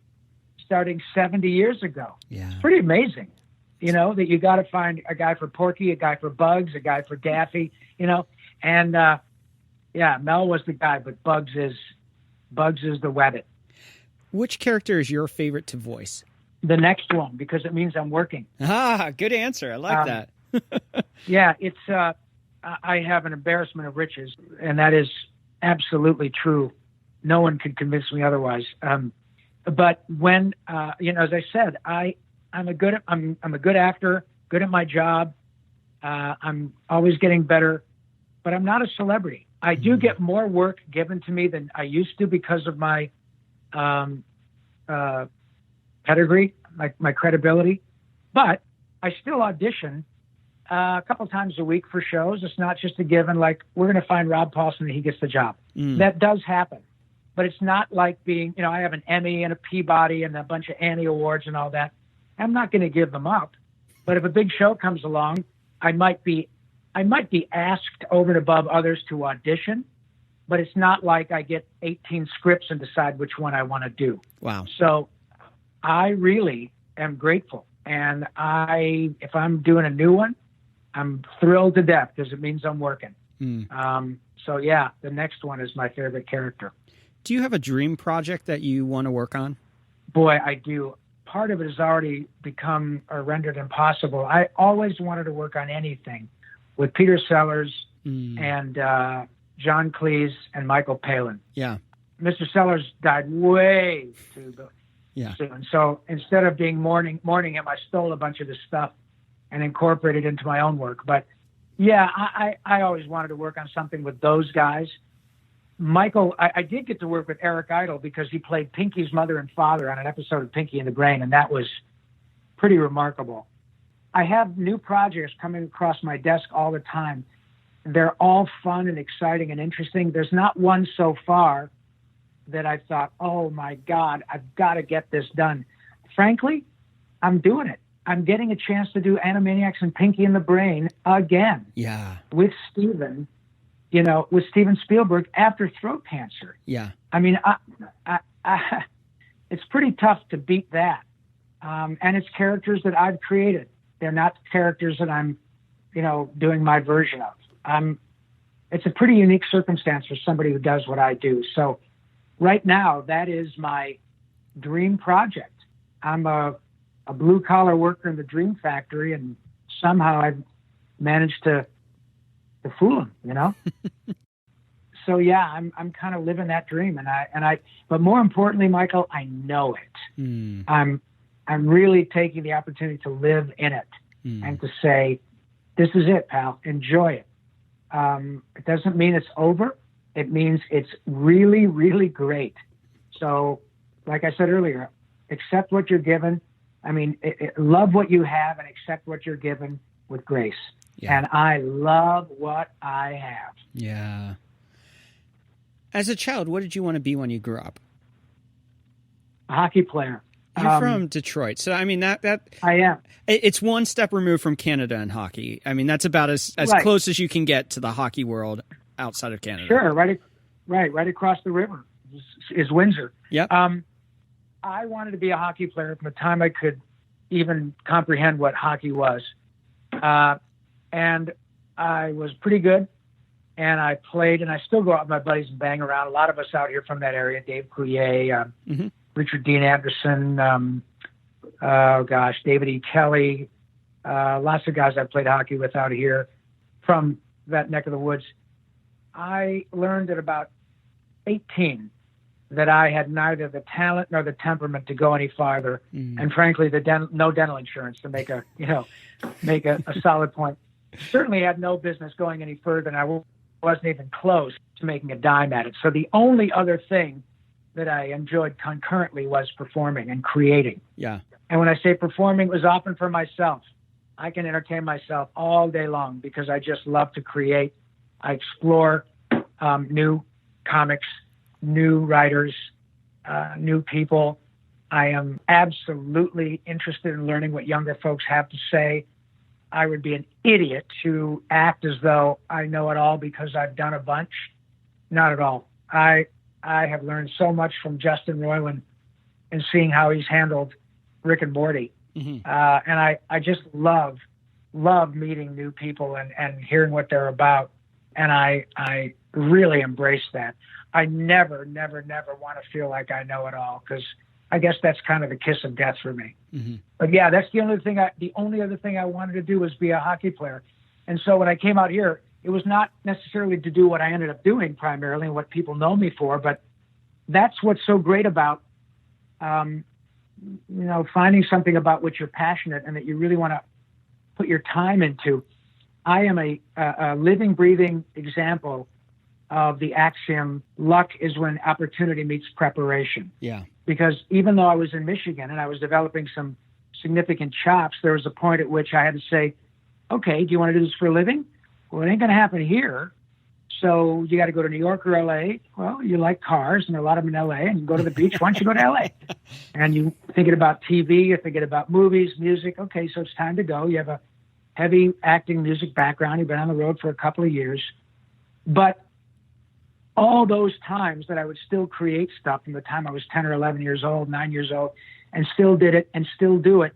starting 70 years ago. Yeah. It's pretty amazing, that you got to find a guy for Porky, a guy for Bugs, a guy for Daffy, and Mel was the guy, but Bugs is the Webbit. Which character is your favorite to voice? The next one, because it means I'm working. Ah, good answer. I like that. Yeah, it's, I have an embarrassment of riches, and that is absolutely true. No one could convince me otherwise. But when, as I said, I'm a good actor, good at my job. I'm always getting better, but I'm not a celebrity. I do get more work given to me than I used to because of my pedigree, my credibility. But I still audition a couple times a week for shows. It's not just a given, like we're going to find Rob Paulsen and he gets the job. That does happen. But it's not like being, I have an Emmy and a Peabody and a bunch of Annie Awards and all that. I'm not going to give them up. But if a big show comes along, I might be asked over and above others to audition, but it's not like I get 18 scripts and decide which one I want to do. Wow. So I really am grateful. And if I'm doing a new one, I'm thrilled to death because it means I'm working. So yeah, the next one is my favorite character. Do you have a dream project that you want to work on? Boy, I do. Part of it has already become or rendered impossible. I always wanted to work on anything with Peter Sellers and John Cleese and Michael Palin. Yeah. Mr. Sellers died way too soon. So instead of being mourning him, I stole a bunch of his stuff and incorporated it into my own work. But yeah, I always wanted to work on something with those guys. Michael, I did get to work with Eric Idle because he played Pinky's mother and father on an episode of Pinky and the Brain, and that was pretty remarkable. I have new projects coming across my desk all the time. They're all fun and exciting and interesting. There's not one so far that I thought, oh my God, I've got to get this done. Frankly, I'm doing it. I'm getting a chance to do Animaniacs and Pinky and the Brain again. Yeah. With Steven Spielberg after throat cancer. Yeah. I mean, it's pretty tough to beat that. And it's characters that I've created. They're not characters that I'm, doing my version of. It's a pretty unique circumstance for somebody who does what I do. So right now, that is my dream project. I'm a blue collar worker in the dream factory, and somehow I've managed to fool him, So yeah, I'm kind of living that dream, but more importantly, Michael, I know it. I'm really taking the opportunity to live in it and to say, this is it, pal. Enjoy it. It doesn't mean it's over. It means it's really, really great. So, like I said earlier, accept what you're given. I mean, love what you have and accept what you're given with grace. Yeah. And I love what I have. Yeah. As a child, what did you want to be when you grew up? A hockey player. You're from Detroit, so I mean that I am. It's one step removed from Canada in hockey. I mean that's about as right. close as you can get to the hockey world outside of Canada. Sure, right across the river is Windsor. Yep. I wanted to be a hockey player from the time I could even comprehend what hockey was, and I was pretty good. And I played, and I still go out with my buddies and bang around. A lot of us out here from that area: Dave Coulier, Richard Dean Anderson, David E. Kelly, lots of guys I played hockey with out here from that neck of the woods. I learned at about 18 that I had neither the talent nor the temperament to go any farther, and frankly, no dental insurance to make a solid point. Certainly had no business going any further, and I wasn't even close to making a dime at it. So the only other thing that I enjoyed concurrently was performing and creating. Yeah. And when I say performing, it was often for myself. I can entertain myself all day long because I just love to create. I explore new comics, new writers, new people. I am absolutely interested in learning what younger folks have to say. I would be an idiot to act as though I know it all because I've done a bunch. Not at all. I have learned so much from Justin Roiland and seeing how he's handled Rick and Morty. And I just love meeting new people and hearing what they're about. And I really embrace that. I never want to feel like I know it all because I guess that's kind of the kiss of death for me. But yeah, that's the only other thing I wanted to do was be a hockey player. And so when I came out here, it was not necessarily to do what I ended up doing primarily and what people know me for, but that's what's so great about, finding something about which you're passionate and that you really want to put your time into. I am a living, breathing example of the axiom, luck is when opportunity meets preparation. Yeah. Because even though I was in Michigan and I was developing some significant chops, there was a point at which I had to say, okay, do you want to do this for a living? Well, it ain't going to happen here. So you got to go to New York or LA. Well, you like cars and there are a lot of them in LA, and you go to the beach. Why don't you go to LA? And you're thinking about TV, you're thinking about movies, music. Okay, so it's time to go. You have a heavy acting music background. You've been on the road for a couple of years. But all those times that I would still create stuff from the time I was 10 or 11 years old, 9 years old, and still did it and still do it.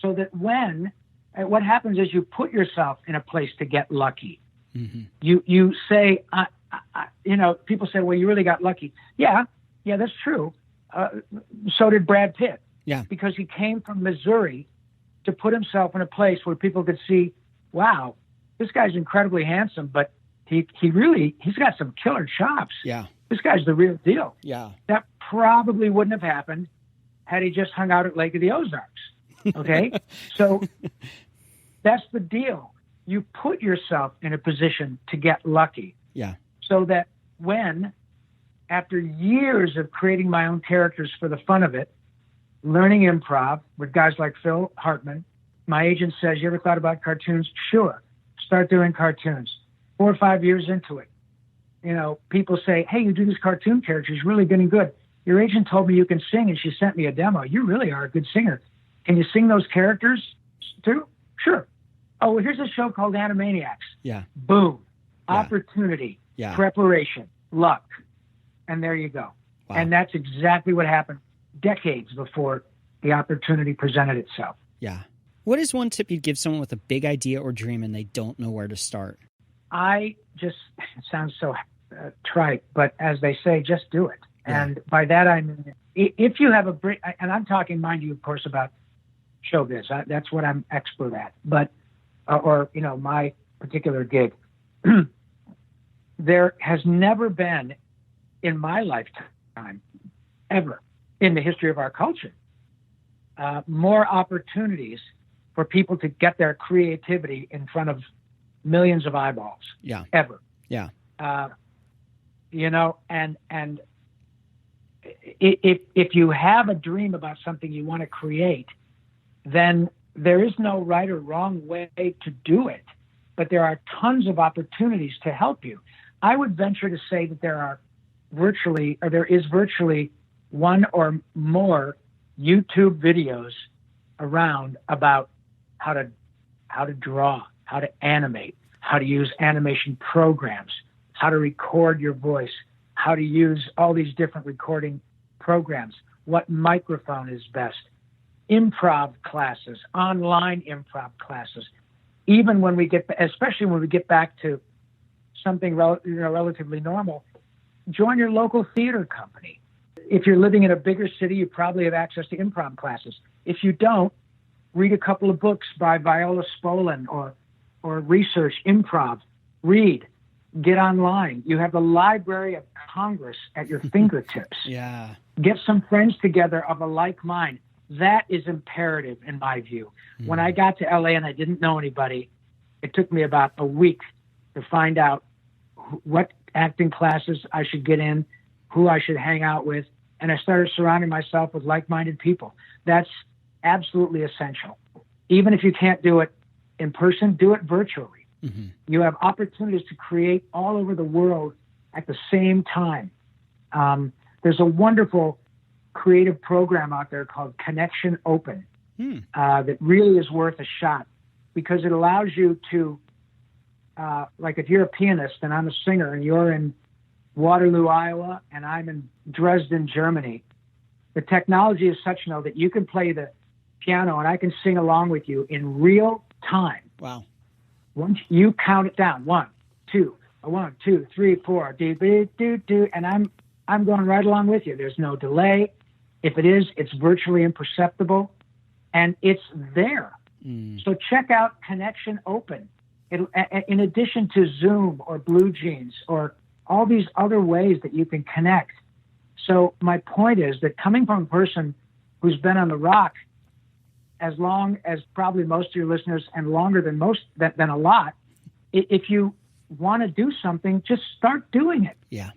So that what happens is you put yourself in a place to get lucky. You say, people say, well, you really got lucky. Yeah, that's true. So did Brad Pitt. Yeah. Because he came from Missouri to put himself in a place where people could see, wow, this guy's incredibly handsome, but he's got some killer chops. Yeah. This guy's the real deal. Yeah. That probably wouldn't have happened had he just hung out at Lake of the Ozarks. Okay? So that's the deal. You put yourself in a position to get lucky. Yeah. So that when, after years of creating my own characters for the fun of it, learning improv with guys like Phil Hartman, my agent says, you ever thought about cartoons? Sure. Start doing cartoons. 4 or 5 years into it, people say, hey, you do this cartoon character. He's really getting good. Your agent told me you can sing, and she sent me a demo. You really are a good singer. Can you sing those characters too? Sure. Oh, well, here's a show called Animaniacs. Yeah. Boom. Yeah. Opportunity. Yeah. Preparation. Luck. And there you go. Wow. And that's exactly what happened decades before the opportunity presented itself. Yeah. What is one tip you'd give someone with a big idea or dream and they don't know where to start? It sounds so trite, but as they say, just do it. Yeah. And by that, I mean, if you have and I'm talking, mind you, of course, about showbiz. That's what I'm expert at. But, my particular gig, there has never been in my lifetime, ever, in the history of our culture, more opportunities for people to get their creativity in front of millions of eyeballs. Yeah. Ever. Yeah. And if you have a dream about something you want to create, then there is no right or wrong way to do it, but there are tons of opportunities to help you. I would venture to say that there is virtually one or more YouTube videos around about how to draw, how to animate, how to use animation programs, how to record your voice, how to use all these different recording programs, what microphone is best, improv classes, online improv classes. Even when especially when we get back to something relatively normal, join your local theater company. If you're living in a bigger city, you probably have access to improv classes. If you don't, read a couple of books by Viola Spolin or research improv. Read. Get online. You have the Library of Congress at your fingertips. Yeah. Get some friends together of a like mind. That is imperative in my view. When I got to LA and I didn't know anybody, it took me about a week to find out what acting classes I should get in, who I should hang out with, and I started surrounding myself with like-minded people. That's absolutely essential. Even if you can't do it in person, do it virtually. Mm-hmm. You have opportunities to create all over the world at the same time. There's a wonderful creative program out there called Connection Open that really is worth a shot because it allows you to, like if you're a pianist and I'm a singer and you're in Waterloo, Iowa, and I'm in Dresden, Germany, the technology is such now that you can play the piano and I can sing along with you in real time. Wow. Once you count it down, 1, 2, 1, 2, 3, 4, do, and I'm going right along with you. There's no delay. If it is, it's virtually imperceptible, and it's there. So check out Connection Open. In addition to Zoom or Blue Jeans or all these other ways that you can connect. So my point is that coming from a person who's been on the rock as long as probably most of your listeners and longer than a lot, if you want to do something, just start doing it. Yeah.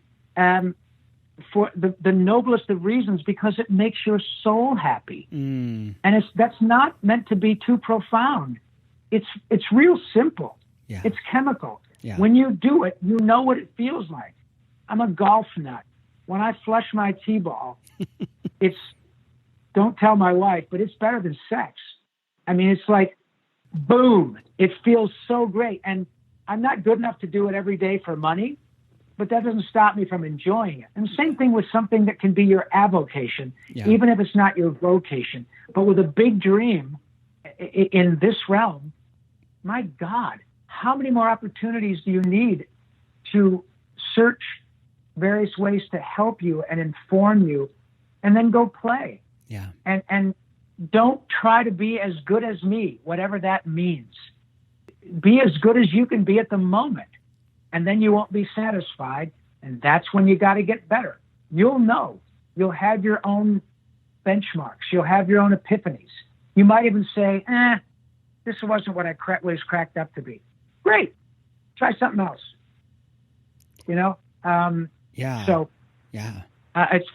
For the noblest of reasons, because it makes your soul happy. And that's not meant to be too profound. It's real simple. Yeah. It's chemical. Yeah. When you do it, you know what it feels like. I'm a golf nut. When I flush my T-ball, don't tell my wife, but it's better than sex. I mean, it's like, boom, it feels so great. And I'm not good enough to do it every day for money, but that doesn't stop me from enjoying it. And the same thing with something that can be your avocation, even if it's not your vocation. But with a big dream in this realm, my God, how many more opportunities do you need to search various ways to help you and inform you, and then go play? Yeah. And don't try to be as good as me, whatever that means. Be as good as you can be at the moment, and then you won't be satisfied, and that's when you got to get better. You'll know. You'll have your own benchmarks. You'll have your own epiphanies. You might even say, this wasn't what I was cracked up to be. Great. Try something else. You know? Yeah. So yeah. It's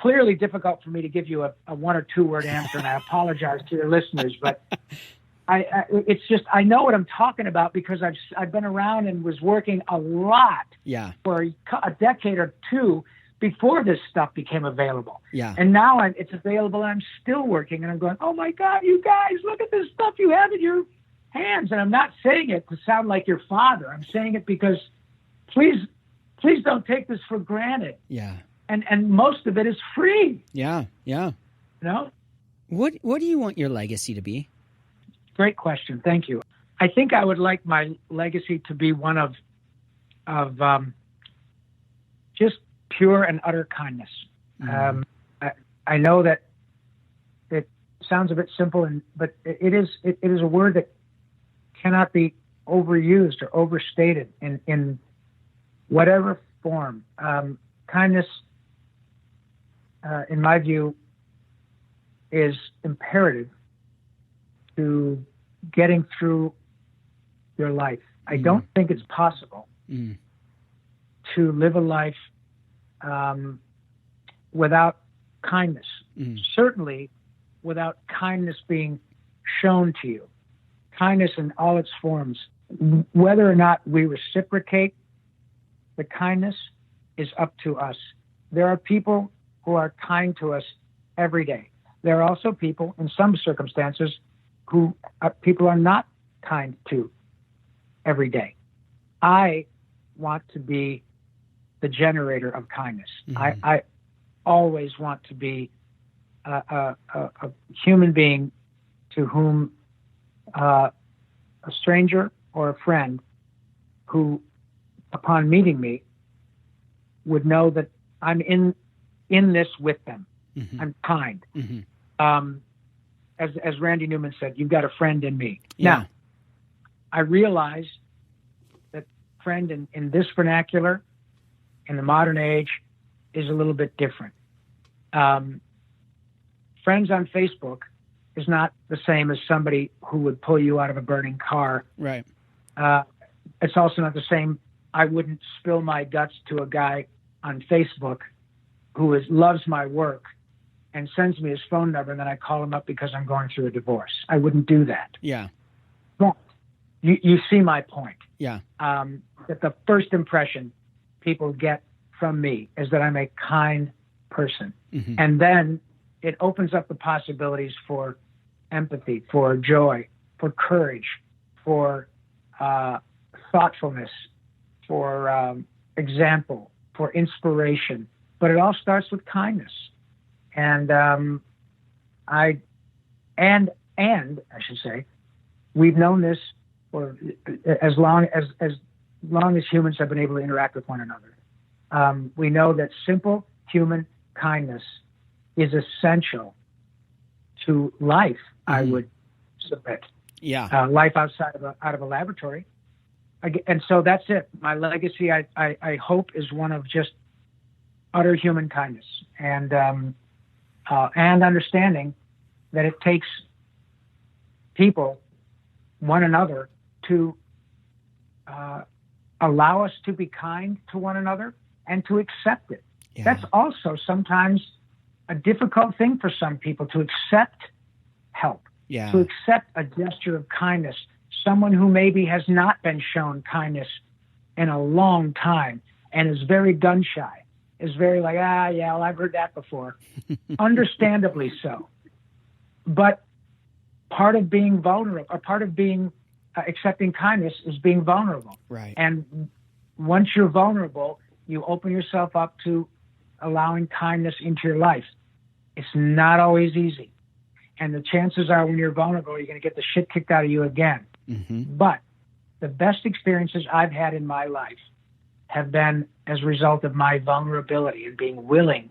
clearly difficult for me to give you a 1 or 2 word answer, and I apologize to your listeners, but it's just, I know what I'm talking about because I've been around and was working a lot for a decade or 2 before this stuff became available. Yeah. And now it's available and I'm still working, and I'm going, oh my God, you guys, look at this stuff you have in your hands. And I'm not saying it to sound like your father. I'm saying it because please don't take this for granted. Yeah. And most of it is free. Yeah. Yeah. You know? What do you want your legacy to be? Great question. Thank you. I think I would like my legacy to be one of just pure and utter kindness. Mm. I know that it sounds a bit simple, but it is a word that cannot be overused or overstated in whatever form. Kindness, in my view, is imperative to getting through your life. I don't think it's possible to live a life without kindness. Certainly without kindness being shown to you. Kindness in all its forms. Whether or not we reciprocate the kindness is up to us. There are people who are kind to us every day. There are also people, in some circumstances, who people are not kind to every day. I want to be the generator of kindness. I always want to be a human being to whom a stranger or a friend who, upon meeting me, would know that I'm in this with them. I'm kind. As Randy Newman said, you've got a friend in me. Yeah. Now, I realize that friend in this vernacular, in the modern age, is a little bit different. Friends on Facebook is not the same as somebody who would pull you out of a burning car. Right. It's also not the same. I wouldn't spill my guts to a guy on Facebook who loves my work and sends me his phone number, and then I call him up because I'm going through a divorce. I wouldn't do that. Yeah. But you see my point. Yeah. That the first impression people get from me is that I'm a kind person. And then it opens up the possibilities for empathy, for joy, for courage, for thoughtfulness, for example, for inspiration. But it all starts with kindness. And I should say, we've known this for as long as humans have been able to interact with one another. We know that simple human kindness is essential to life. I would submit. Yeah. Life out of a laboratory. And so that's it. My legacy, I hope, is one of just utter human kindness and understanding that it takes people, one another, to allow us to be kind to one another and to accept it. Yeah. That's also sometimes a difficult thing for some people, to accept help, to accept a gesture of kindness. Someone who maybe has not been shown kindness in a long time and is very gun shy, is very like, well, I've heard that before. Understandably so. But part of being vulnerable, or part of being accepting kindness, is being vulnerable. Right. And once you're vulnerable, you open yourself up to allowing kindness into your life. It's not always easy. And the chances are when you're vulnerable, you're going to get the shit kicked out of you again. But the best experiences I've had in my life have been as a result of my vulnerability and being willing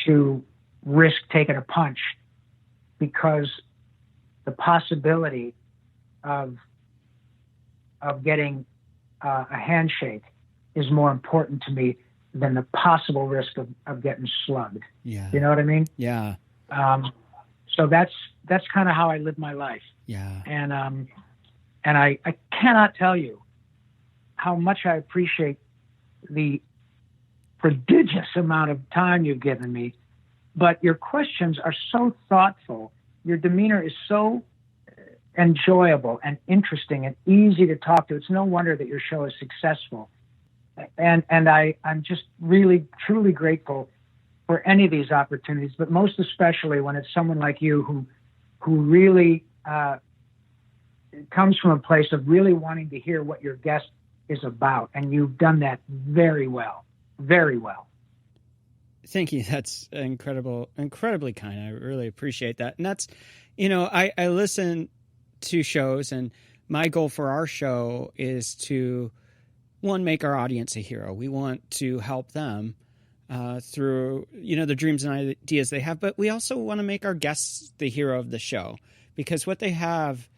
to risk taking a punch, because the possibility of getting a handshake is more important to me than the possible risk of getting slugged. Yeah. You know what I mean? Yeah. So that's kind of how I live my life. Yeah. And I cannot tell you how much I appreciate the prodigious amount of time you've given me, but your questions are so thoughtful. Your demeanor is so enjoyable and interesting and easy to talk to. It's no wonder that your show is successful. And I'm just really, truly grateful for any of these opportunities, but most especially when it's someone like you who really comes from a place of really wanting to hear what your guest is about. And you've done that very well, very well. Thank you. That's incredibly kind. I really appreciate that. And that's, I listen to shows, and my goal for our show is to, one, make our audience a hero. We want to help them through, the dreams and ideas they have, but we also want to make our guests the hero of the show, because what they have,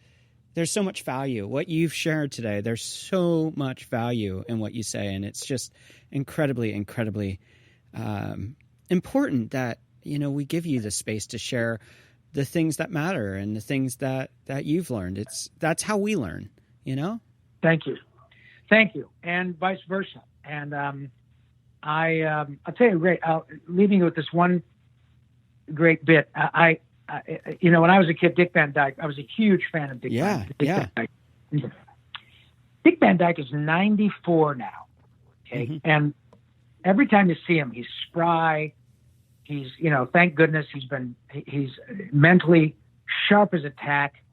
there's so much value. What you've shared today, there's so much value in what you say, and it's just incredibly important that, we give you the space to share the things that matter and the things that you've learned. That's how we learn, Thank you. And vice versa. And I'll tell you, leaving you with this one great bit. When I was a kid, Dick Van Dyke, I was a huge fan of Dick Van Dyke. Dick Van Dyke is 94 now. Okay. Mm-hmm. And every time you see him, he's spry. He's, thank goodness he's mentally sharp as a tack.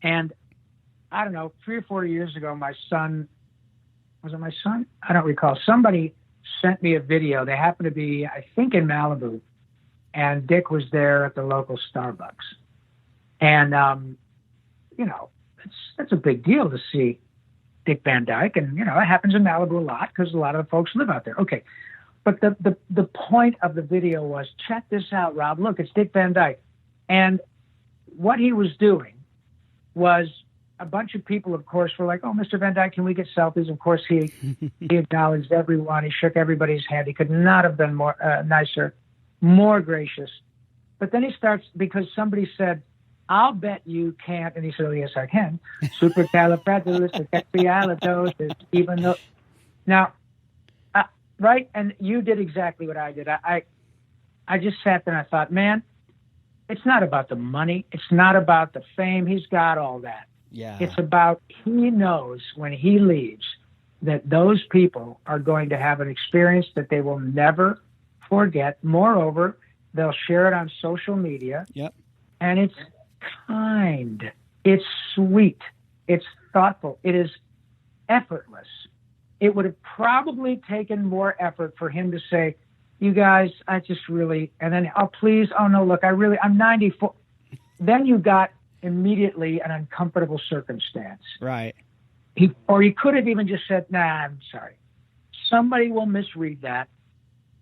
And I don't know, 3 or 4 years ago, was it my son? I don't recall. Somebody sent me a video. They happened to be, I think, in Malibu, and Dick was there at the local Starbucks. And, that's a big deal to see Dick Van Dyke. And, it happens in Malibu a lot because a lot of the folks live out there. Okay. But the point of the video was, check this out, Rob. Look, it's Dick Van Dyke. And what he was doing was, a bunch of people, of course, were like, "Oh, Mr. Van Dyke, can we get selfies?" Of course, he acknowledged everyone. He shook everybody's hand. He could not have been more nicer, more gracious. But then he starts, because somebody said, "I'll bet you can't," and he said, "Oh, yes, I can." Supercalifragilisticexpialidocious, even though. Now, right, and you did exactly what I did. I just sat there and I thought, man, it's not about the money. It's not about the fame. He's got all that. Yeah. It's about, he knows when he leaves that those people are going to have an experience that they will never forget. Moreover, they'll share it on social media. Yep. And it's kind. It's sweet. It's thoughtful. It is effortless. It would have probably taken more effort for him to say, "You guys, I just really," and then, "Oh, please, oh no, look, I'm 94. Then you got immediately an uncomfortable circumstance. Right. He could have even just said, "Nah, I'm sorry." Somebody will misread that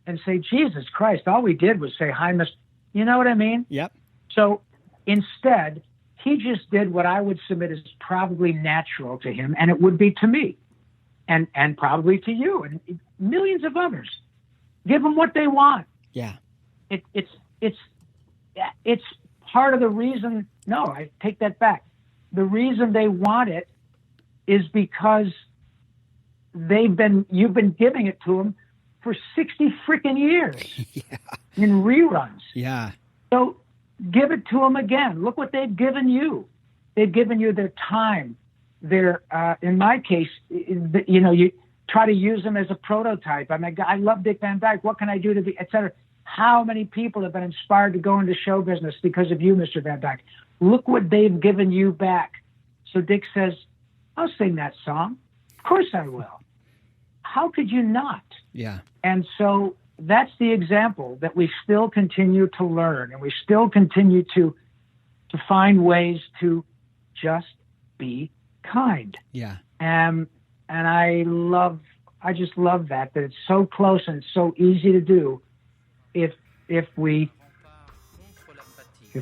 and say, "Jesus Christ, all we did was say hi, Miss." You know what I mean? Yep. So instead, he just did what I would submit is probably natural to him, and it would be to me, and probably to you, and millions of others. Give them what they want. Yeah. It's part of the reason. No, I take that back. The reason they want it is because you've been giving it to them for 60 freaking years in reruns. Yeah. So give it to them again. Look what they've given you. They've given you their time. In my case, you try to use them as a prototype. I love Dick Van Dyke. What can I do to be, et cetera? How many people have been inspired to go into show business because of you, Mr. Van Dyke? Look what they've given you back. So Dick says, "I'll sing that song. Of course I will. How could you not?" Yeah. And so that's the example that we still continue to learn, and we still continue to find ways to just be kind. Yeah. And I just love that it's so close and so easy to do if we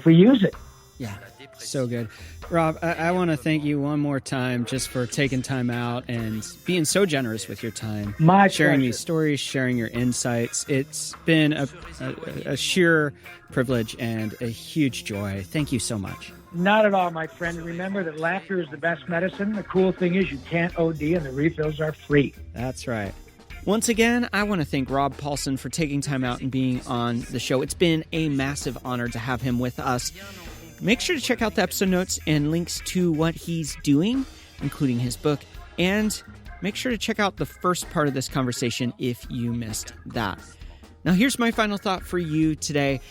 use it. Yeah, so good. Rob, I want to thank you one more time just for taking time out and being so generous with your time. My sharing pleasure. these stories, sharing your insights. It's been a sheer privilege and a huge joy. Thank you so much. Not at all, my friend. Remember that laughter is the best medicine. The cool thing is you can't OD and the refills are free. That's right. Once again, I want to thank Rob Paulsen for taking time out and being on the show. It's been a massive honor to have him with us. Make sure to check out the episode notes and links to what he's doing, including his book, and make sure to check out the first part of this conversation if you missed that. Now, here's my final thought for you today.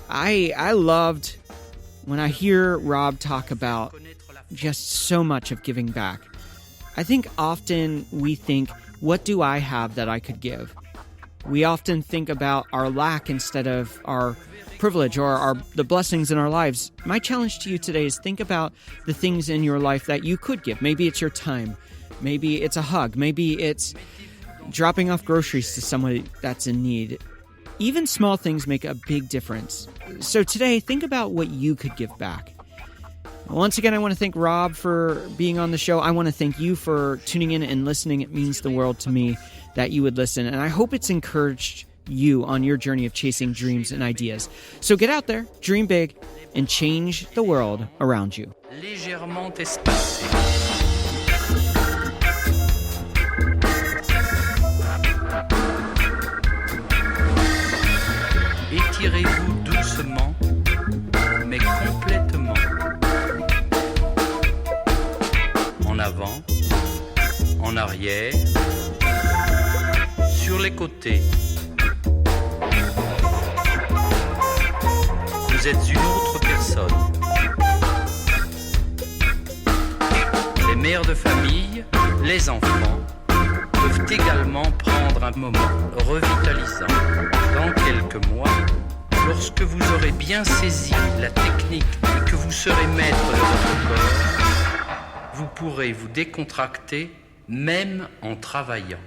I loved when I hear Rob talk about just so much of giving back. I think often we think, what do I have that I could give? We often think about our lack instead of our privilege or the blessings in our lives. My challenge to you today is think about the things in your life that you could give. Maybe it's your time. Maybe it's a hug. Maybe it's dropping off groceries to somebody that's in need. Even small things make a big difference. So today, think about what you could give back. Once again, I want to thank Rob for being on the show. I want to thank you for tuning in and listening. It means the world to me that you would listen. And I hope it's encouraged you on your journey of chasing dreams and ideas. So get out there, dream big, and change the world around you. Légèrement espacé. Étirez-vous doucement, mais complètement. En avant, en arrière, sur les côtés. Vous êtes une autre personne. Les mères de famille, les enfants, peuvent également prendre un moment revitalisant. Dans quelques mois, lorsque vous aurez bien saisi la technique et que vous serez maître de votre corps, vous pourrez vous décontracter même en travaillant.